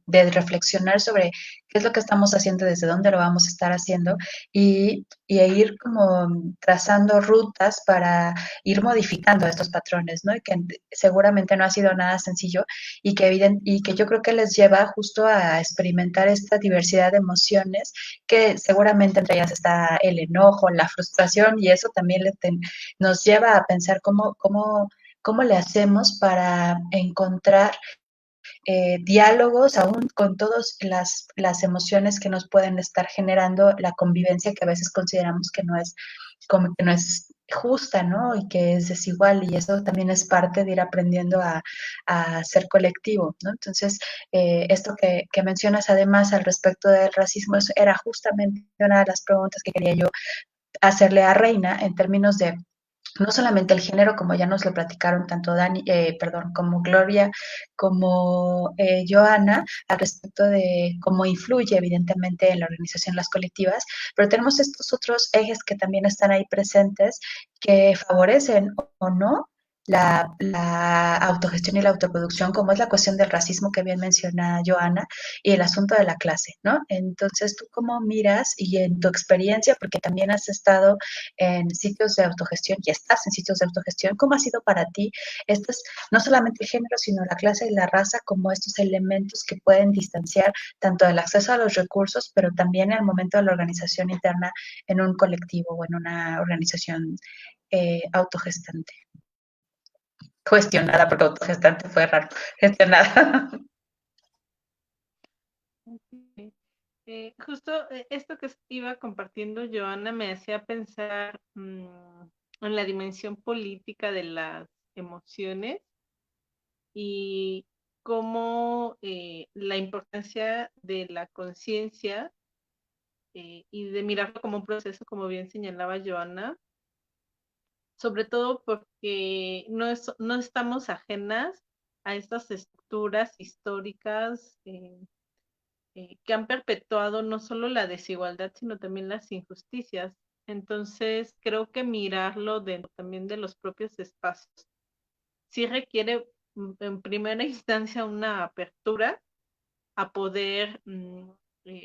de reflexionar sobre qué es lo que estamos haciendo, desde dónde lo vamos a estar haciendo y ir como trazando rutas para ir modificando estos patrones, ¿no? Y que seguramente no ha sido nada sencillo y que yo creo que les lleva justo a experimentar esta diversidad de emociones que seguramente entre ellas está el enojo, la frustración y eso también nos lleva a pensar cómo le hacemos para encontrar diálogos aún con todas las emociones que nos pueden estar generando la convivencia que a veces consideramos que no es como que no es justa, ¿no? Y que es desigual y eso también es parte de ir aprendiendo a ser colectivo, ¿no? Entonces, esto que mencionas además al respecto del racismo era justamente una de las preguntas que quería yo hacerle a Reina en términos de no solamente el género, como ya nos lo platicaron tanto Dani, perdón, como Gloria, como Joana, al respecto de cómo influye evidentemente en la organización las colectivas, pero tenemos estos otros ejes que también están ahí presentes que favorecen o no la autogestión y la autoproducción, como es la cuestión del racismo que bien menciona Joana, y el asunto de la clase, ¿no? Entonces, ¿tú cómo miras y en tu experiencia, porque también has estado en sitios de autogestión y estás en sitios de autogestión, ¿cómo ha sido para ti estos, no solamente el género, sino la clase y la raza como estos elementos que pueden distanciar tanto el acceso a los recursos, pero también el momento de la organización interna en un colectivo o en una organización autogestante? Cuestionada, porque autogestante fue raro, gestionada.
Justo esto que iba compartiendo Joana me hacía pensar en la dimensión política de las emociones y cómo la importancia de la conciencia y de mirarlo como un proceso, como bien señalaba Joana, sobre todo porque no estamos ajenas a estas estructuras históricas que han perpetuado no solo la desigualdad, sino también las injusticias. Entonces, creo que mirarlo dentro también de los propios espacios sí requiere en primera instancia una apertura a poder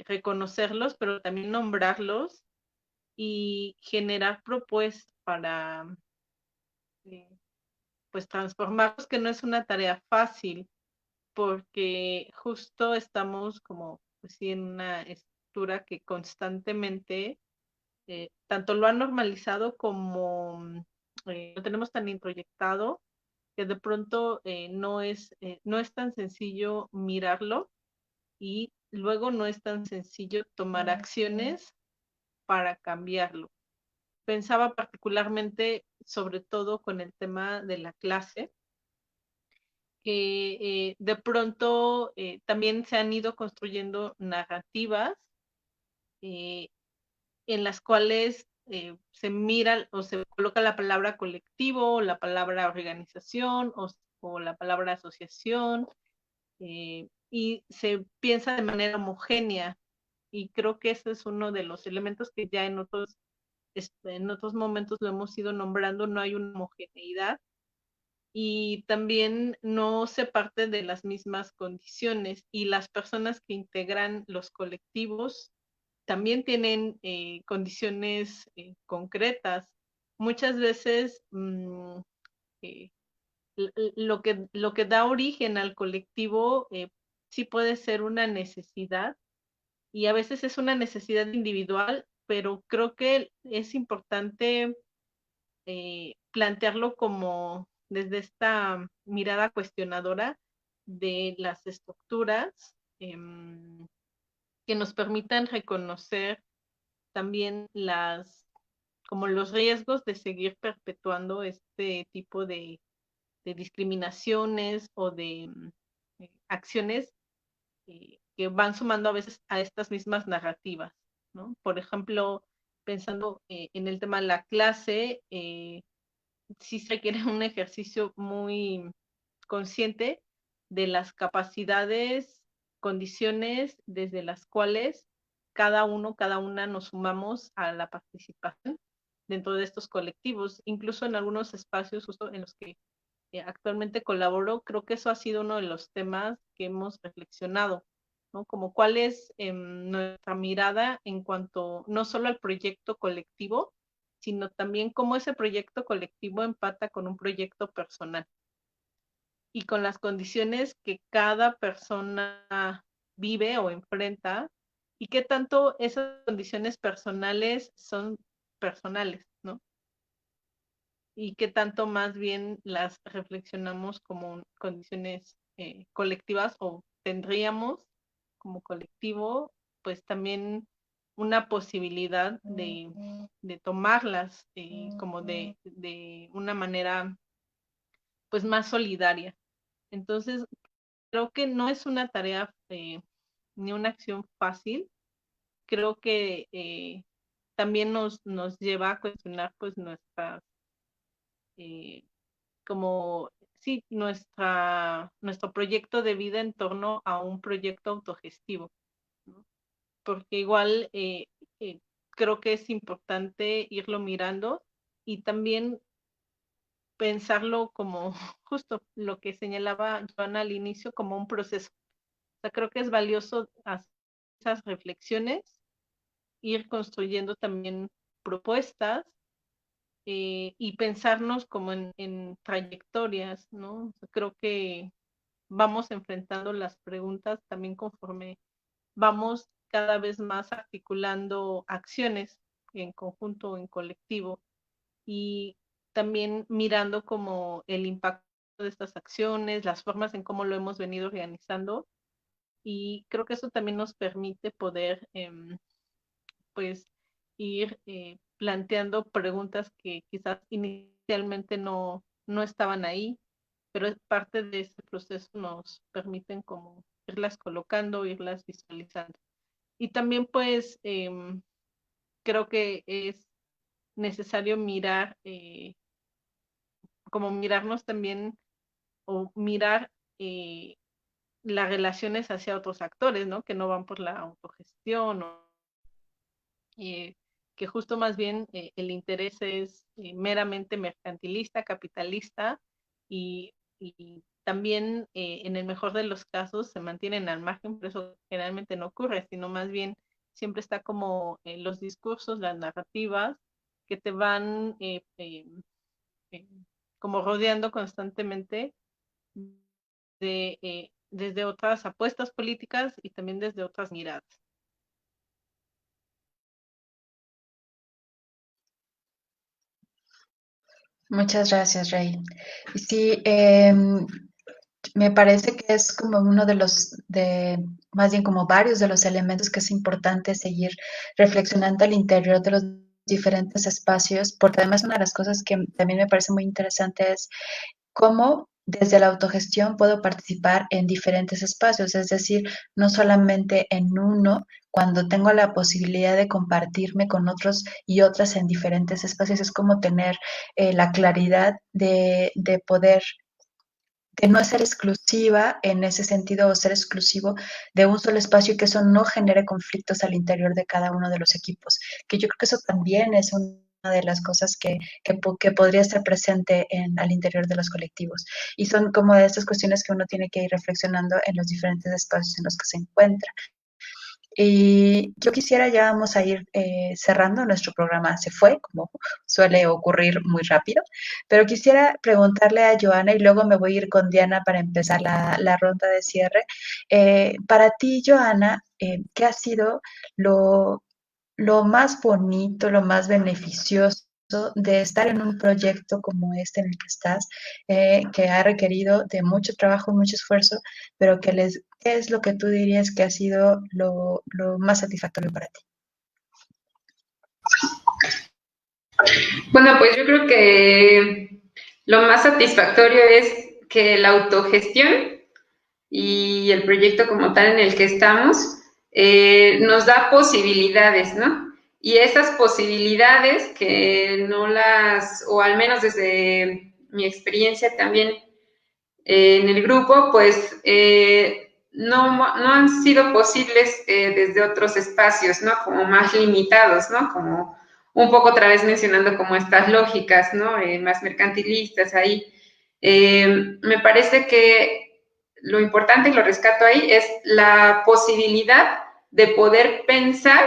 reconocerlos, pero también nombrarlos y generar propuestas para eh, pues transformarlos, que no es una tarea fácil, porque justo estamos como pues, sí, en una estructura que constantemente tanto lo han normalizado como lo tenemos tan introyectado que de pronto no es tan sencillo mirarlo y luego no es tan sencillo tomar acciones para cambiarlo. Pensaba particularmente, sobre todo con el tema de la clase, que de pronto también se han ido construyendo narrativas eh, en las cuales se mira o se coloca la palabra colectivo, o la palabra organización o la palabra asociación, y se piensa de manera homogénea. Y creo que ese es uno de los elementos que ya en otros momentos lo hemos ido nombrando, no hay una homogeneidad y también no se parte de las mismas condiciones y las personas que integran los colectivos también tienen condiciones concretas. Muchas veces eh, lo que da origen al colectivo sí puede ser una necesidad y a veces es una necesidad individual, pero creo que es importante plantearlo como desde esta mirada cuestionadora de las estructuras que nos permitan reconocer también como los riesgos de seguir perpetuando este tipo de discriminaciones o de acciones que van sumando a veces a estas mismas narrativas, ¿no? Por ejemplo, pensando en el tema de la clase, sí se requiere un ejercicio muy consciente de las capacidades, condiciones desde las cuales cada uno, cada una nos sumamos a la participación dentro de estos colectivos, incluso en algunos espacios justo en los que actualmente colaboro, creo que eso ha sido uno de los temas que hemos reflexionado, ¿no? Como cuál es nuestra mirada en cuanto no solo al proyecto colectivo, sino también cómo ese proyecto colectivo empata con un proyecto personal y con las condiciones que cada persona vive o enfrenta y qué tanto esas condiciones personales son personales, ¿no? Y qué tanto más bien las reflexionamos como condiciones colectivas o tendríamos como colectivo, pues también una posibilidad de tomarlas como de una manera pues más solidaria. Entonces, creo que no es una tarea ni una acción fácil. Creo que también nos lleva a cuestionar pues nuestras eh, como, sí, nuestro proyecto de vida en torno a un proyecto autogestivo, ¿no? Porque igual creo que es importante irlo mirando y también pensarlo como justo lo que señalaba Joana al inicio, como un proceso. O sea, creo que es valioso hacer esas reflexiones, ir construyendo también propuestas y pensarnos como en trayectorias, ¿no? O sea, creo que vamos enfrentando las preguntas también conforme vamos cada vez más articulando acciones en conjunto o en colectivo y también mirando como el impacto de estas acciones, las formas en cómo lo hemos venido organizando y creo que eso también nos permite poder pues ir planteando preguntas que quizás inicialmente no estaban ahí pero parte de este proceso nos permiten como irlas colocando, irlas visualizando. Y también pues creo que es necesario mirar, como mirarnos también o mirar las relaciones hacia otros actores, ¿no? Que no van por la autogestión o que justo más bien el interés es meramente mercantilista, capitalista y también en el mejor de los casos se mantienen al margen, pero eso generalmente no ocurre, sino más bien siempre está como los discursos, las narrativas que te van eh, como rodeando constantemente desde otras apuestas políticas y también desde otras miradas.
Muchas gracias, Rey. Y sí, me parece que es como uno de más bien como varios de los elementos que es importante seguir reflexionando al interior de los diferentes espacios, porque además una de las cosas que también me parece muy interesante es cómo desde la autogestión puedo participar en diferentes espacios, es decir, no solamente en uno, cuando tengo la posibilidad de compartirme con otros y otras en diferentes espacios, es como tener la claridad de poder de no ser exclusiva en ese sentido o ser exclusivo de un solo espacio y que eso no genere conflictos al interior de cada uno de los equipos, que yo creo que eso también es una de las cosas que podría estar presente al interior de los colectivos. Y son como de estas cuestiones que uno tiene que ir reflexionando en los diferentes espacios en los que se encuentra. Y yo quisiera, ya vamos a ir cerrando, nuestro programa se fue, como suele ocurrir muy rápido, pero quisiera preguntarle a Joana y luego me voy a ir con Diana para empezar la ronda de cierre. Para ti, Joana, ¿qué ha sido lo, lo más bonito, lo más beneficioso de estar en un proyecto como este en el que estás, que ha requerido de mucho trabajo, mucho esfuerzo, pero ¿qué es lo que tú dirías que ha sido lo más satisfactorio para ti?
Bueno, pues yo creo que lo más satisfactorio es que la autogestión y el proyecto como tal en el que estamos nos da posibilidades, ¿no? Y esas posibilidades que no o al menos desde mi experiencia también en el grupo, pues no han sido posibles desde otros espacios, ¿no? Como más limitados, ¿no? Como un poco otra vez mencionando como estas lógicas, ¿no? Más mercantilistas ahí. Me parece que lo importante y lo rescato ahí es la posibilidad de poder pensar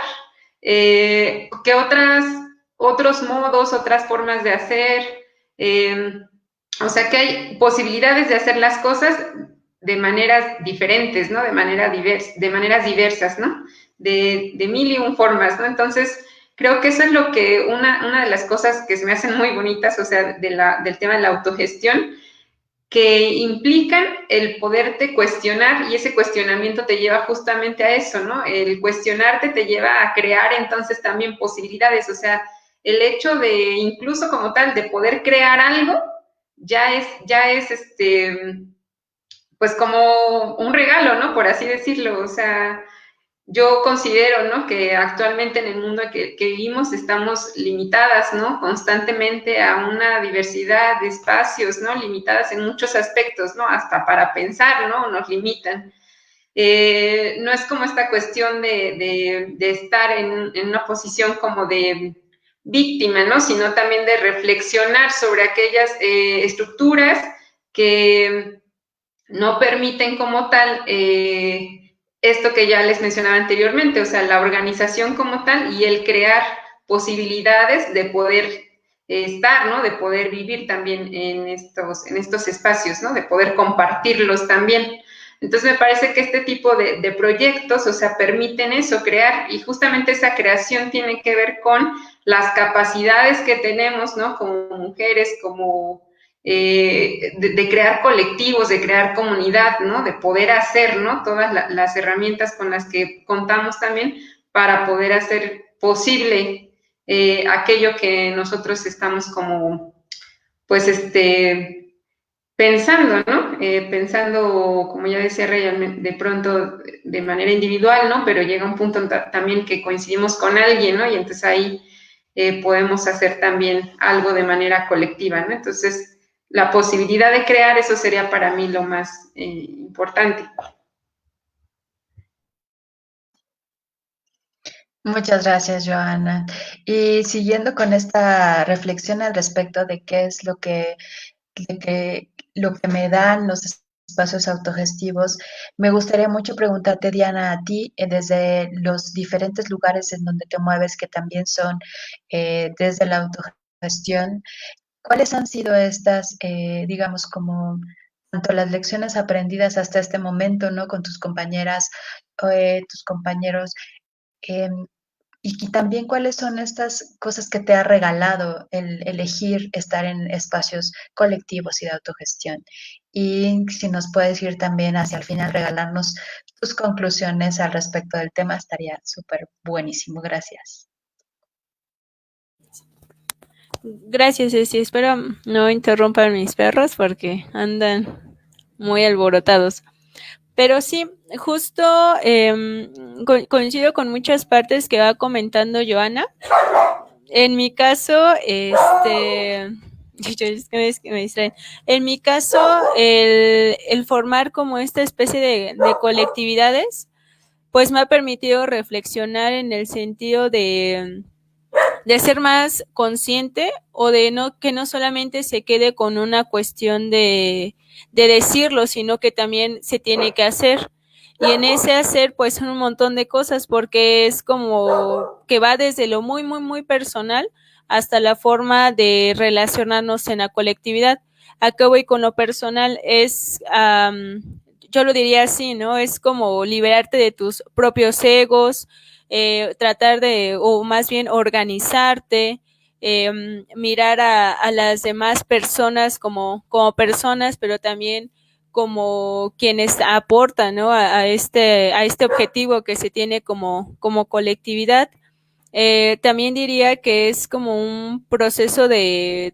que otros modos, otras formas de hacer, o sea que hay posibilidades de hacer las cosas de maneras diferentes, ¿no? De maneras diversas, ¿no? De mil y un formas, ¿no? Entonces, creo que eso es lo que una de las cosas que se me hacen muy bonitas, o sea, del tema de la autogestión, que implican el poderte cuestionar y ese cuestionamiento te lleva justamente a eso, ¿no? El cuestionarte te lleva a crear entonces también posibilidades, o sea, el hecho de incluso como tal de poder crear algo ya es pues como un regalo, ¿no? Por así decirlo, o sea, yo considero, ¿no? Que actualmente en el mundo que vivimos estamos limitadas, ¿no? Constantemente a una diversidad de espacios, ¿no? Limitadas en muchos aspectos, ¿no? Hasta para pensar, ¿no? Nos limitan. No es como esta cuestión de estar en una posición como de víctima, ¿no? Sino también de reflexionar sobre aquellas estructuras que no permiten como tal esto que ya les mencionaba anteriormente, o sea, la organización como tal y el crear posibilidades de poder estar, ¿no? De poder vivir también en estos espacios, ¿no? De poder compartirlos también. Entonces me parece que este tipo de proyectos, o sea, permiten eso, crear, y justamente esa creación tiene que ver con las capacidades que tenemos, ¿no? Como mujeres, como de crear colectivos, de crear comunidad, ¿no? De poder hacer, ¿no? Todas las herramientas con las que contamos también para poder hacer posible aquello que nosotros estamos como, pues, pensando, ¿no? Pensando, como ya decía Rey, de pronto de manera individual, ¿no? Pero llega un punto también que coincidimos con alguien, ¿no? Y entonces ahí podemos hacer también algo de manera colectiva, ¿no? Entonces, la posibilidad de crear, eso sería para mí lo más importante.
Muchas gracias, Joana. Y siguiendo con esta reflexión al respecto de qué es lo que me dan los espacios autogestivos, me gustaría mucho preguntarte, Diana, a ti, desde los diferentes lugares en donde te mueves, que también son desde la autogestión, ¿cuáles han sido estas, digamos, como tanto las lecciones aprendidas hasta este momento, ¿no? Con tus compañeras, tus compañeros, em, y también cuáles son estas cosas que te ha regalado el elegir estar en espacios colectivos y de autogestión. Y si nos puedes ir también hacia el final, regalarnos tus conclusiones al respecto del tema, estaría súper buenísimo. Gracias.
Gracias, Ceci. Espero no interrumpan mis perros porque andan muy alborotados. Pero sí, justo coincido con muchas partes que va comentando Joana. En mi caso, es que me distraen. En mi caso, el formar como esta especie de colectividades, pues me ha permitido reflexionar en el sentido de ser más consciente o de no que no solamente se quede con una cuestión de decirlo, sino que también se tiene que hacer. Y en ese hacer, pues son un montón de cosas, porque es como que va desde lo muy, muy, muy personal hasta la forma de relacionarnos en la colectividad. ¿A qué voy con lo personal? Yo lo diría así, ¿no? Es como liberarte de tus propios egos, tratar de, o más bien organizarte, mirar a las demás personas como personas, pero también como quienes aportan, ¿no? a este objetivo que se tiene como colectividad. También diría que es como un proceso de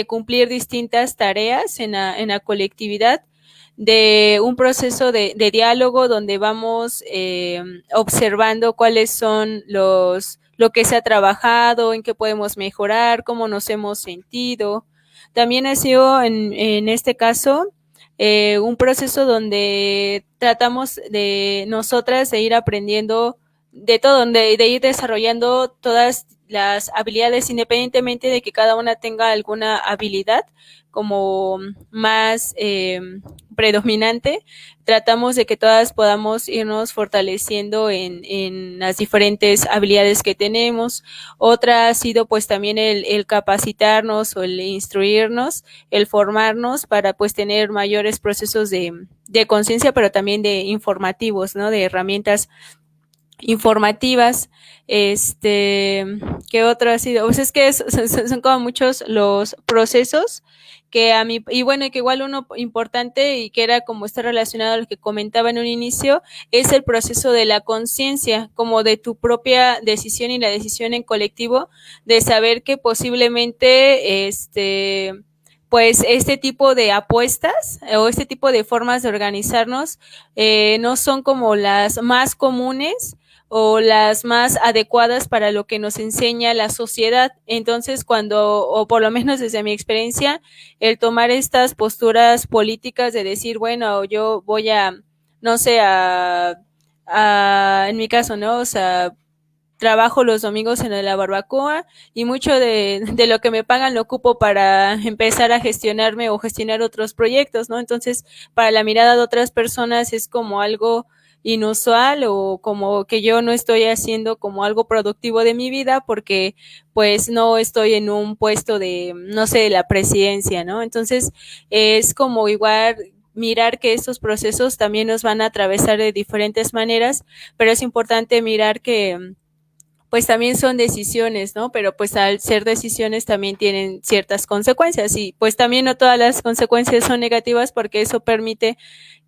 cumplir distintas tareas en la colectividad, de un proceso de diálogo donde vamos observando cuáles son lo que se ha trabajado, en qué podemos mejorar, cómo nos hemos sentido. También ha sido en este caso un proceso donde tratamos de nosotras de ir aprendiendo de todo, de ir desarrollando todas las habilidades independientemente de que cada una tenga alguna habilidad como más predominante, tratamos de que todas podamos irnos fortaleciendo en las diferentes habilidades que tenemos. Otra ha sido pues también el capacitarnos o el instruirnos, el formarnos para pues tener mayores procesos de conciencia, pero también de informativos, ¿no? De herramientas informativas. ¿Qué otro ha sido? Pues es que son como muchos los procesos que a mí, y bueno, y que igual uno importante y que era como está relacionado a lo que comentaba en un inicio, es el proceso de la conciencia, como de tu propia decisión y la decisión en colectivo, de saber que posiblemente pues este tipo de apuestas o este tipo de formas de organizarnos no son como las más comunes o las más adecuadas para lo que nos enseña la sociedad. Entonces, o por lo menos desde mi experiencia, el tomar estas posturas políticas de decir, bueno, yo voy a, no sé, en mi caso, ¿no? O sea, trabajo los domingos en la barbacoa y mucho de lo que me pagan lo ocupo para empezar a gestionarme o gestionar otros proyectos, ¿no? Entonces, para la mirada de otras personas es como algo inusual o como que yo no estoy haciendo como algo productivo de mi vida porque pues no estoy en un puesto de, no sé, de la presidencia, ¿no? Entonces, es como igual mirar que estos procesos también nos van a atravesar de diferentes maneras, pero es importante mirar que pues también son decisiones, ¿no? Pero pues al ser decisiones también tienen ciertas consecuencias y pues también no todas las consecuencias son negativas porque eso permite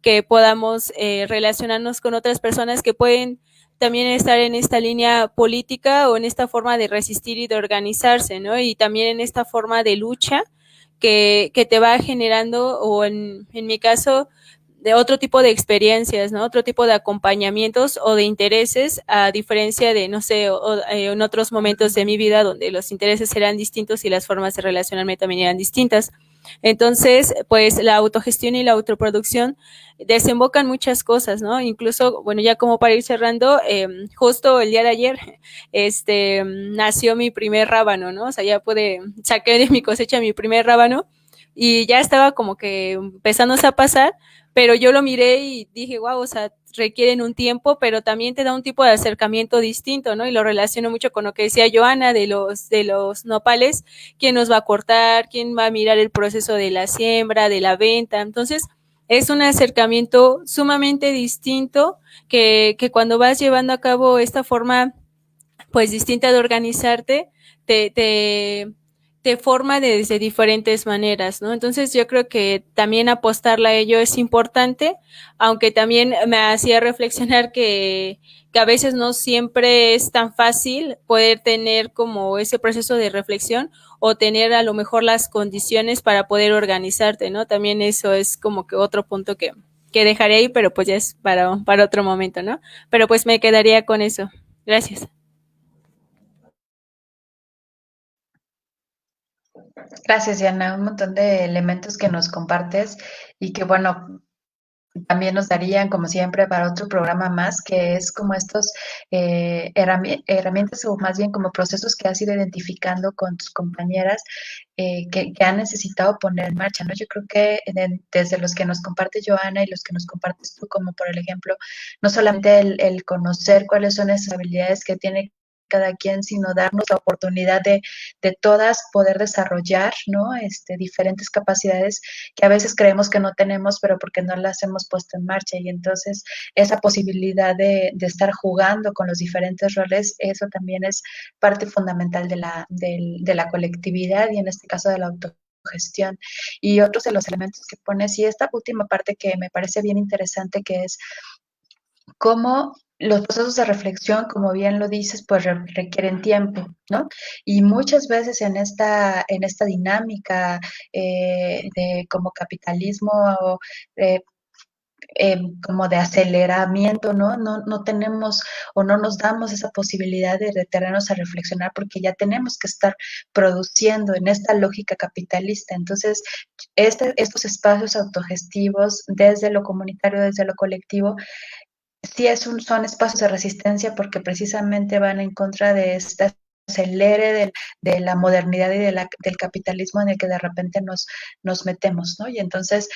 que podamos relacionarnos con otras personas que pueden también estar en esta línea política o en esta forma de resistir y de organizarse, ¿no? Y también en esta forma de lucha que te va generando, o en mi caso, de otro tipo de experiencias, ¿no? Otro tipo de acompañamientos o de intereses, a diferencia de, no sé, en otros momentos de mi vida donde los intereses eran distintos y las formas de relacionarme también eran distintas. Entonces, pues la autogestión y la autoproducción desembocan muchas cosas, ¿no? Incluso, bueno, ya como para ir cerrando, justo el día de ayer, nació mi primer rábano, ¿no? O sea, saqué de mi cosecha mi primer rábano y ya estaba como que empezándose a pasar, pero yo lo miré y dije, wow, o sea, requieren un tiempo, pero también te da un tipo de acercamiento distinto, ¿no? Y lo relaciono mucho con lo que decía Joana de los nopales, quién nos va a cortar, quién va a mirar el proceso de la siembra, de la venta. Entonces, es un acercamiento sumamente distinto que cuando vas llevando a cabo esta forma pues distinta de organizarte, te, te, te forma desde diferentes maneras, ¿no? Entonces yo creo que también apostarle a ello es importante, aunque también me hacía reflexionar que a veces no siempre es tan fácil poder tener como ese proceso de reflexión o tener a lo mejor las condiciones para poder organizarte, ¿no? También eso es como que otro punto que dejaré ahí, pero pues ya es para otro momento, ¿no? Pero pues me quedaría con eso. Gracias.
Gracias, Diana. Un montón de elementos que nos compartes y que, bueno, también nos darían, como siempre, para otro programa más, que es como estos herramientas o más bien como procesos que has ido identificando con tus compañeras que han necesitado poner en marcha, ¿no? Yo creo que desde los que nos comparte Joana y los que nos compartes tú, como por el ejemplo, no solamente el conocer cuáles son esas habilidades que tiene cada quien, sino darnos la oportunidad de todas poder desarrollar, ¿no? Diferentes capacidades que a veces creemos que no tenemos, pero porque no las hemos puesto en marcha. Y entonces esa posibilidad de estar jugando con los diferentes roles, eso también es parte fundamental de la colectividad y en este caso de la autogestión. Y otros de los elementos que pones, y esta última parte que me parece bien interesante, que es cómo los procesos de reflexión, como bien lo dices, pues requieren tiempo, ¿no? Y muchas veces en esta dinámica de como capitalismo eh, como de aceleramiento, ¿no? No tenemos o no nos damos esa posibilidad de detenernos a reflexionar porque ya tenemos que estar produciendo en esta lógica capitalista. Entonces, estos espacios autogestivos desde lo comunitario, desde lo colectivo, sí son espacios de resistencia porque precisamente van en contra de esta acelere de la modernidad y del capitalismo en el que de repente nos metemos, ¿no? Y entonces,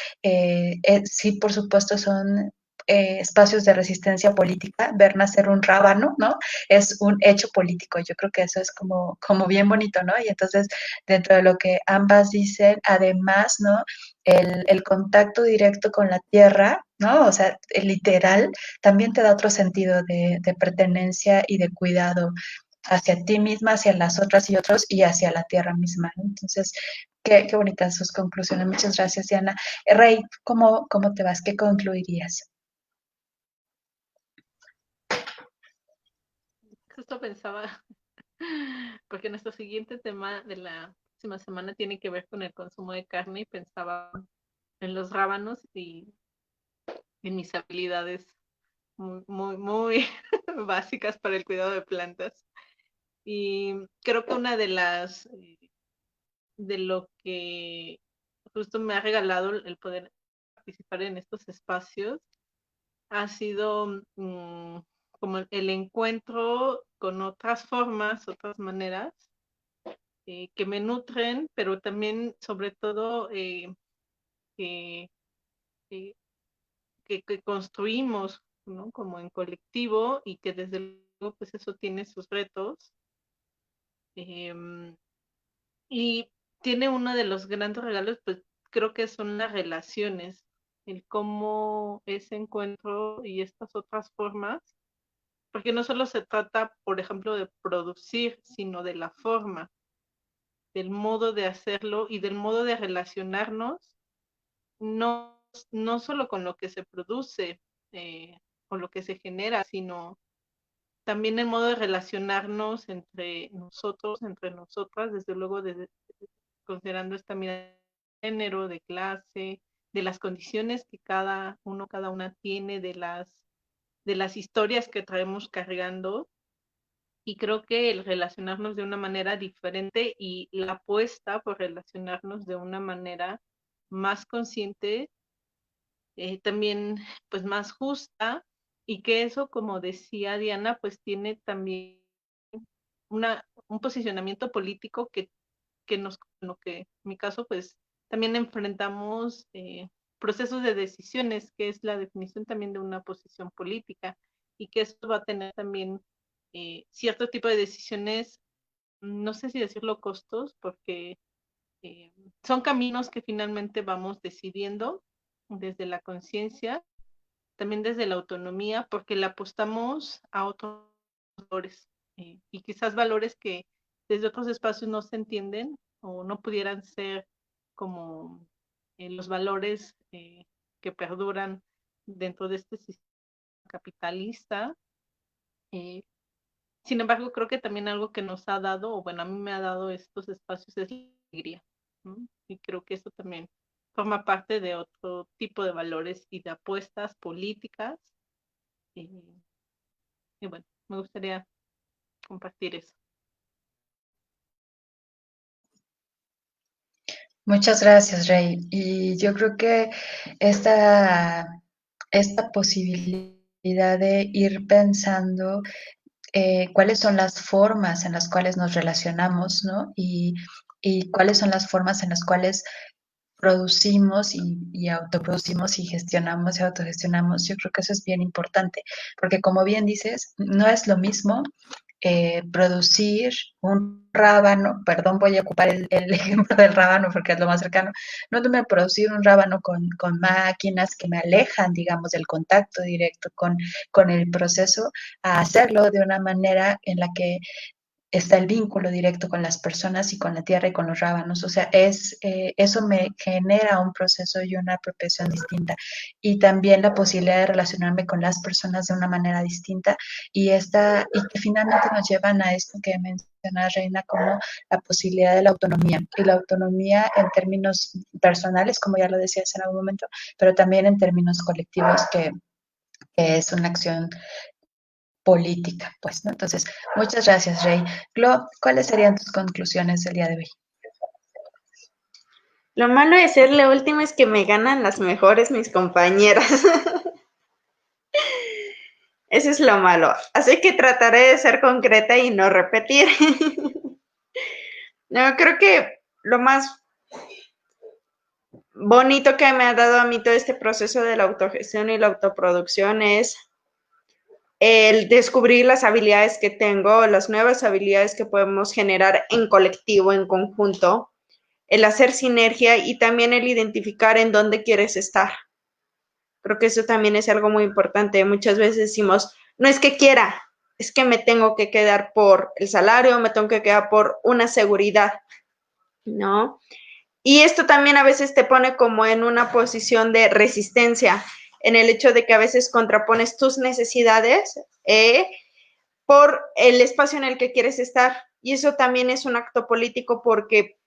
sí, por supuesto, son espacios de resistencia política. Ver nacer un rábano, ¿no? Es un hecho político. Yo creo que eso es como bien bonito, ¿no? Y entonces, dentro de lo que ambas dicen, además, ¿no? El contacto directo con la tierra, ¿no? O sea, el literal, también te da otro sentido de pertenencia y de cuidado hacia ti misma, hacia las otras y otros y hacia la tierra misma, ¿no? Entonces, qué bonitas sus conclusiones. Muchas gracias, Diana. Rey, ¿cómo te vas? ¿Qué concluirías?
Justo pensaba, porque nuestro siguiente tema de la próxima semana tiene que ver con el consumo de carne y pensaba en los rábanos y en mis habilidades muy básicas para el cuidado de plantas. Y creo que una de lo que justo me ha regalado el poder participar en estos espacios ha sido como el encuentro con otras formas, otras maneras que me nutren, pero también sobre todo que, que, que construimos, ¿no? Como en colectivo y que desde luego pues eso tiene sus retos. Eh, y tiene uno de los grandes regalos, pues creo que son las relaciones, el cómo ese encuentro y estas otras formas, porque no solo se trata, por ejemplo, de producir, sino de la forma, del modo de hacerlo y del modo de relacionarnos, no, no solo con lo que se produce, con lo que se genera, sino también el modo de relacionarnos entre nosotros, entre nosotras, desde luego considerando esta mirada género, de clase, de las condiciones que cada una tiene, de las historias que traemos cargando. Y creo que el relacionarnos de una manera diferente y la apuesta por relacionarnos de una manera más consciente, también pues más justa, y que eso, como decía Diana, pues tiene también un posicionamiento político lo que en mi caso pues también enfrentamos procesos de decisiones, que es la definición también de una posición política, y que esto va a tener también cierto tipo de decisiones, no sé si decirlo costos, porque son caminos que finalmente vamos decidiendo desde la conciencia, también desde la autonomía, porque le apostamos a otros valores, y quizás valores que desde otros espacios no se entienden o no pudieran ser como los valores que perduran dentro de este sistema capitalista. Eh, Sin embargo, creo que también algo que nos ha dado, o bueno, a mí me ha dado estos espacios es la alegría, ¿no? Y creo que eso también forma parte de otro tipo de valores y de apuestas políticas. Y, y bueno, me gustaría compartir eso.
Muchas gracias, Rey. Y yo creo que esta, esta posibilidad de ir pensando cuáles son las formas en las cuales nos relacionamos, ¿no? Y cuáles son las formas en las cuales producimos y autoproducimos y gestionamos y autogestionamos. Yo creo que eso es bien importante, porque como bien dices, no es lo mismo producir un rábano, perdón, voy a ocupar el ejemplo del rábano porque es lo más cercano, no es lo mismo producir un rábano con máquinas que me alejan, digamos, del contacto directo con el proceso, a hacerlo de una manera en la que está el vínculo directo con las personas y con la tierra y con los rábanos. O sea, eso me genera un proceso y una apropiación distinta. Y también la posibilidad de relacionarme con las personas de una manera distinta y que finalmente nos llevan a esto que menciona Reina como la posibilidad de la autonomía. Y la autonomía en términos personales, como ya lo decías en algún momento, pero también en términos colectivos, que es una acción política, pues, ¿no? Entonces, muchas gracias, Rey. Glo, ¿cuáles serían tus conclusiones del día de hoy?
Lo malo de ser la última es que me ganan las mejores mis compañeras. Eso es lo malo. Así que trataré de ser concreta y no repetir. No, creo que lo más bonito que me ha dado a mí todo este proceso de la autogestión y la autoproducción es el descubrir las habilidades que tengo, las nuevas habilidades que podemos generar en colectivo, en conjunto, el hacer sinergia y también el identificar en dónde quieres estar. Creo que eso también es algo muy importante. Muchas veces decimos, no es que quiera, es que me tengo que quedar por el salario, me tengo que quedar por una seguridad, ¿no? Y esto también a veces te pone como en una posición de resistencia, en el hecho de que a veces contrapones tus necesidades por el espacio en el que quieres estar. Y eso también es un acto político porque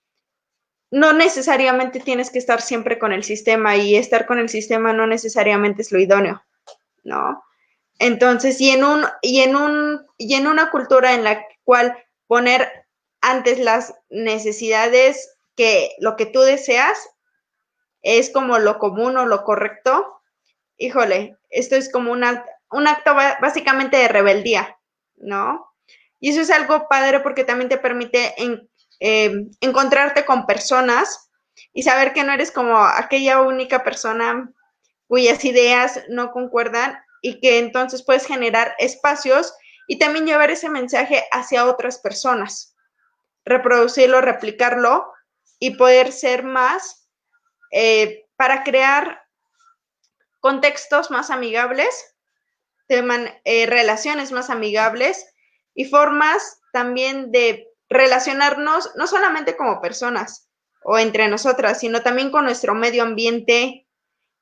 no necesariamente tienes que estar siempre con el sistema y estar con el sistema no necesariamente es lo idóneo, ¿no? Entonces, y en una cultura en la cual poner antes las necesidades que lo que tú deseas es como lo común o lo correcto, híjole, esto es como un acto básicamente de rebeldía, ¿no? Y eso es algo padre porque también te permite encontrarte con personas y saber que no eres como aquella única persona cuyas ideas no concuerdan y que entonces puedes generar espacios y también llevar ese mensaje hacia otras personas, reproducirlo, replicarlo y poder ser más para crear contextos más amigables, relaciones más amigables y formas también de relacionarnos no solamente como personas o entre nosotras, sino también con nuestro medio ambiente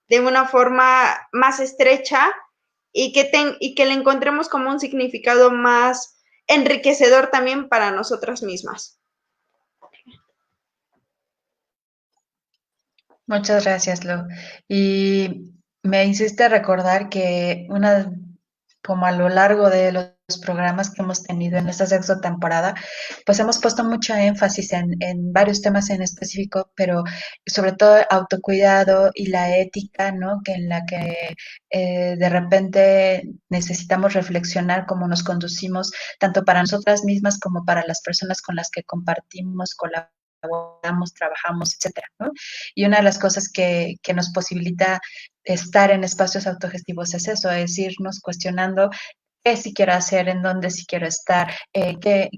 de una forma más estrecha y que le encontremos como un significado más enriquecedor también para nosotras mismas.
Muchas gracias, Lo. Y me hiciste recordar que como a lo largo de los programas que hemos tenido en esta sexta temporada, pues hemos puesto mucho énfasis en varios temas en específico, pero sobre todo autocuidado y la ética, ¿no? Que en la que de repente necesitamos reflexionar cómo nos conducimos, tanto para nosotras mismas como para las personas con las que compartimos, colaboramos, trabajamos, etcétera, ¿no? Y una de las cosas que nos posibilita estar en espacios autogestivos es eso, es irnos cuestionando qué sí quiero hacer, en dónde sí quiero estar, qué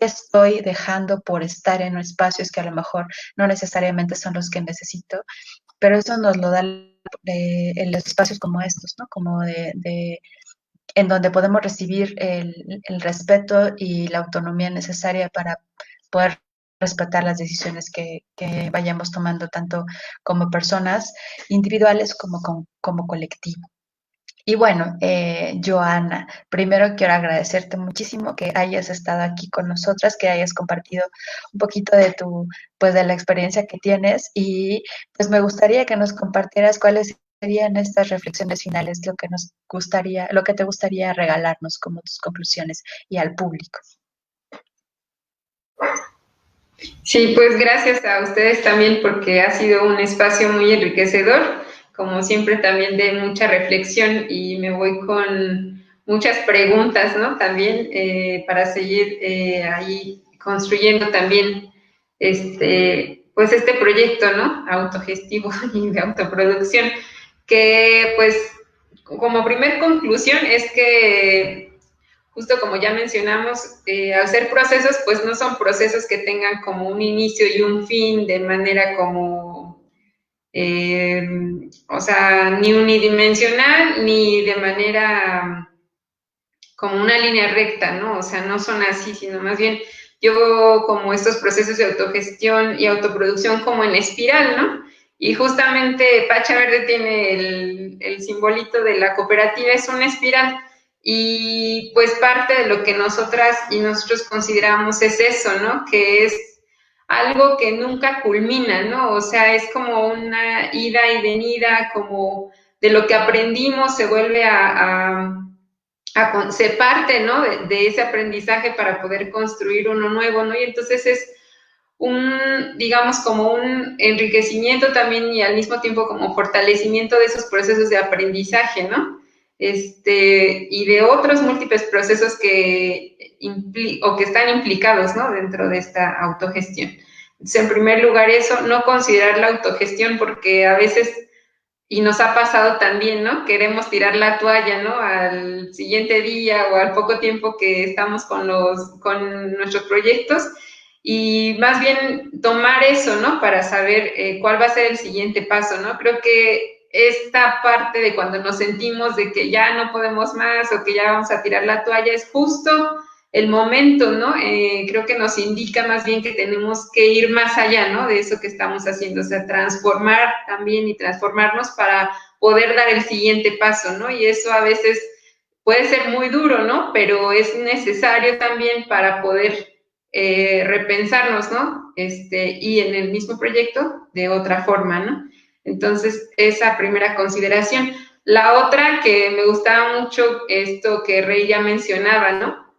estoy dejando por estar en espacios que a lo mejor no necesariamente son los que necesito, pero eso nos lo da en los espacios como estos, ¿no? Como en donde podemos recibir el respeto y la autonomía necesaria para poder respetar las decisiones que vayamos tomando, tanto como personas individuales como colectivo. Y bueno, Joana, primero quiero agradecerte muchísimo que hayas estado aquí con nosotras, que hayas compartido un poquito de pues de la experiencia que tienes y pues me gustaría que nos compartieras cuáles serían estas reflexiones finales, lo que te gustaría regalarnos como tus conclusiones y al público.
Sí, pues gracias a ustedes también porque ha sido un espacio muy enriquecedor, como siempre también de mucha reflexión y me voy con muchas preguntas, ¿no? También para seguir ahí construyendo también pues este proyecto, ¿no? Autogestivo y de autoproducción, que pues como primer conclusión es que justo como ya mencionamos, al ser procesos, pues no son procesos que tengan como un inicio y un fin de manera como, o sea, ni unidimensional ni de manera como una línea recta, ¿no? O sea, no son así, sino más bien yo como estos procesos de autogestión y autoproducción como en espiral, ¿no? Y justamente Pacha Verde tiene el simbolito de la cooperativa, es una espiral. Y pues parte de lo que nosotras y nosotros consideramos es eso, ¿no? Que es algo que nunca culmina, ¿no? O sea, es como una ida y venida, como de lo que aprendimos se vuelve ser parte, ¿no? De ese aprendizaje para poder construir uno nuevo, ¿no? Y entonces es digamos, como un enriquecimiento también y al mismo tiempo como fortalecimiento de esos procesos de aprendizaje, ¿no? Y de otros múltiples procesos que están implicados, ¿no? Dentro de esta autogestión. Entonces, en primer lugar, eso, no considerar la autogestión porque a veces y nos ha pasado también, ¿no? Queremos tirar la toalla, ¿no? Al siguiente día o al poco tiempo que estamos con nuestros proyectos y más bien tomar eso, ¿no? Para saber cuál va a ser el siguiente paso, ¿no? Creo que esta parte de cuando nos sentimos de que ya no podemos más o que ya vamos a tirar la toalla es justo el momento, ¿no? Creo que nos indica más bien que tenemos que ir más allá, ¿no? De eso que estamos haciendo, o sea, transformar también y transformarnos para poder dar el siguiente paso, ¿no? Y eso a veces puede ser muy duro, ¿no? Pero es necesario también para poder repensarnos, ¿no? Y en el mismo proyecto de otra forma, ¿no? Entonces, esa primera consideración. La otra que me gustaba mucho, esto que Rey ya mencionaba, ¿no?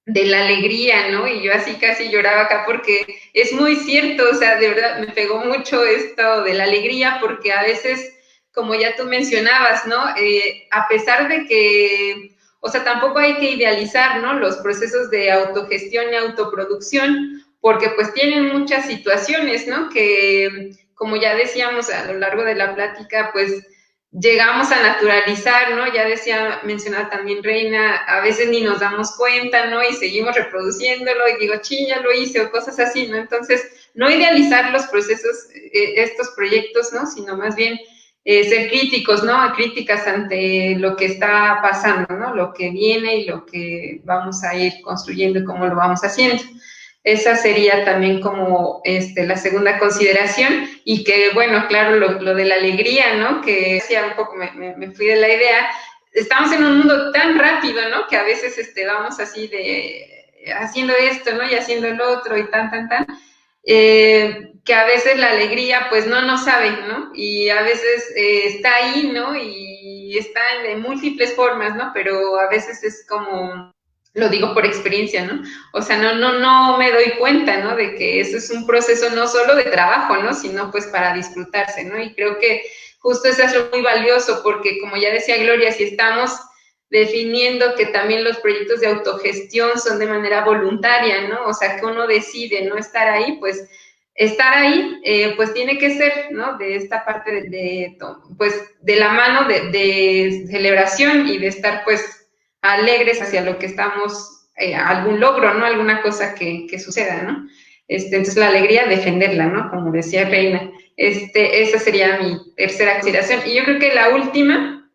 De la alegría, ¿no? Y yo así casi lloraba acá porque es muy cierto, o sea, de verdad me pegó mucho esto de la alegría porque a veces, como ya tú mencionabas, ¿no? A pesar de que, o sea, tampoco hay que idealizar, ¿no? Los procesos de autogestión y autoproducción porque pues tienen muchas situaciones, ¿no? Que, como ya decíamos a lo largo de la plática, pues llegamos a naturalizar, ¿no? Ya decía, mencionaba también Reina, a veces ni nos damos cuenta, ¿no? Y seguimos reproduciéndolo y digo, ching, ya lo hice o cosas así, ¿no? Entonces, no idealizar los procesos, estos proyectos, ¿no? Sino más bien ser críticos, ¿no? Críticas ante lo que está pasando, ¿no? Lo que viene y lo que vamos a ir construyendo y cómo lo vamos haciendo. Esa sería también como la segunda consideración y que, bueno, claro, lo de la alegría, ¿no? Que decía un poco, me fui de la idea, estamos en un mundo tan rápido, ¿no? Que a veces vamos así de haciendo esto, ¿no? Y haciendo el otro y tan. que a veces la alegría pues no nos sabe, ¿no? Y a veces está ahí, ¿no? Y está en múltiples formas, ¿no? Pero a veces es como, lo digo por experiencia, ¿no? O sea, no me doy cuenta, ¿no? De que eso es un proceso no solo de trabajo, ¿no? Sino pues para disfrutarse, ¿no? Y creo que justo eso es lo muy valioso, porque como ya decía Gloria, si estamos definiendo que también los proyectos de autogestión son de manera voluntaria, ¿no? O sea, que uno decide no estar ahí, pues estar ahí, pues tiene que ser, ¿no? De esta parte pues de la mano de celebración y de estar, pues, alegres hacia lo que estamos, algún logro, ¿no? Alguna cosa que suceda, ¿no? Entonces la alegría, defenderla, ¿no? Como decía Reina. Esa sería mi tercera consideración. Y yo creo que la última,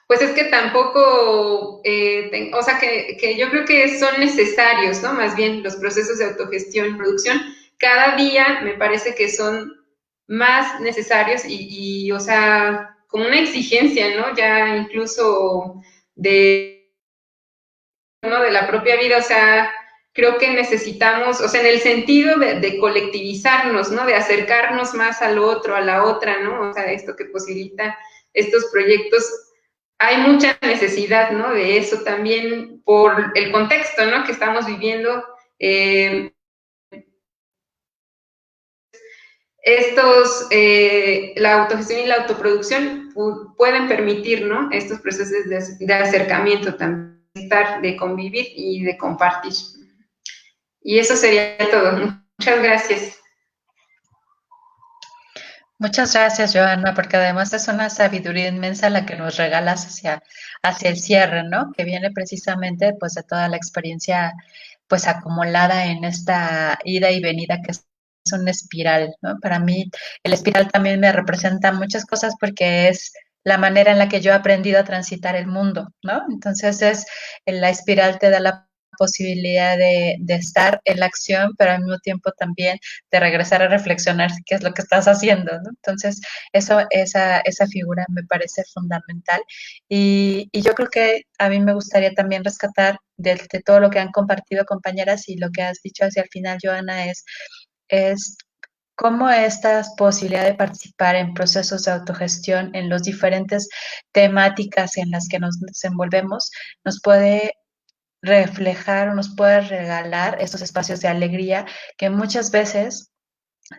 pues es que tampoco, o sea, que yo creo que son necesarios, ¿no? Más bien los procesos de autogestión y producción, cada día me parece que son más necesarios o sea, como una exigencia, ¿no? Ya incluso ¿no? De la propia vida, o sea, creo que necesitamos, o sea, en el sentido de colectivizarnos, ¿no? De acercarnos más al otro, a la otra, ¿no? O sea, esto que posibilita estos proyectos, hay mucha necesidad, ¿no? De eso también por el contexto, ¿no? Que estamos viviendo. La autogestión y la autoproducción pueden permitir, ¿no? Estos procesos de acercamiento también, de convivir y de compartir. Y eso sería todo. Muchas gracias.
Muchas gracias, Joana, porque además es una sabiduría inmensa la que nos regalas hacia el cierre, ¿no? Que viene precisamente pues de toda la experiencia pues acumulada en esta ida y venida que es una espiral, ¿no? Para mí el espiral también me representa muchas cosas porque es la manera en la que yo he aprendido a transitar el mundo, ¿no? Entonces la espiral te da la posibilidad de estar en la acción, pero al mismo tiempo también de regresar a reflexionar qué es lo que estás haciendo, ¿no? Entonces, esa figura me parece fundamental y yo creo que a mí me gustaría también rescatar de todo lo que han compartido compañeras y lo que has dicho hacia el final, Joana, es cómo esta posibilidad de participar en procesos de autogestión en las diferentes temáticas en las que nos desenvolvemos nos puede reflejar o nos puede regalar estos espacios de alegría que muchas veces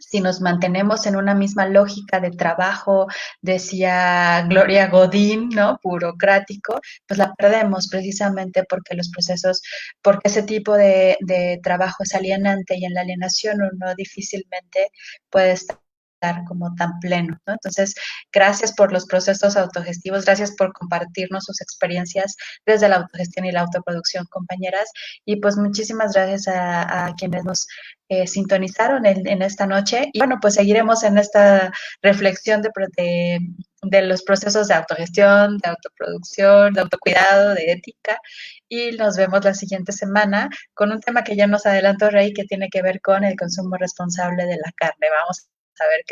si nos mantenemos en una misma lógica de trabajo, decía Gloria Godín, ¿no? Burocrático, pues la perdemos precisamente porque los procesos, porque ese tipo de trabajo es alienante y en la alienación uno difícilmente puede estar como tan pleno, ¿no? Entonces, gracias por los procesos autogestivos, gracias por compartirnos sus experiencias desde la autogestión y la autoproducción, compañeras, y pues muchísimas gracias a quienes nos sintonizaron en esta noche. Y bueno, pues seguiremos en esta reflexión de los procesos de autogestión, de autoproducción, de autocuidado, de ética. Y nos vemos la siguiente semana con un tema que ya nos adelantó Rey, que tiene que ver con el consumo responsable de la carne. Vamos a ver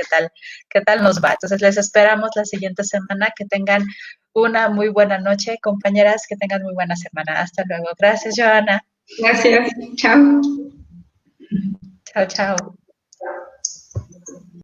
qué tal nos va. Entonces les esperamos la siguiente semana. Que tengan una muy buena noche, compañeras, que tengan muy buena semana. Hasta luego. Gracias, Joana.
Gracias. Chao.
Chao, chao.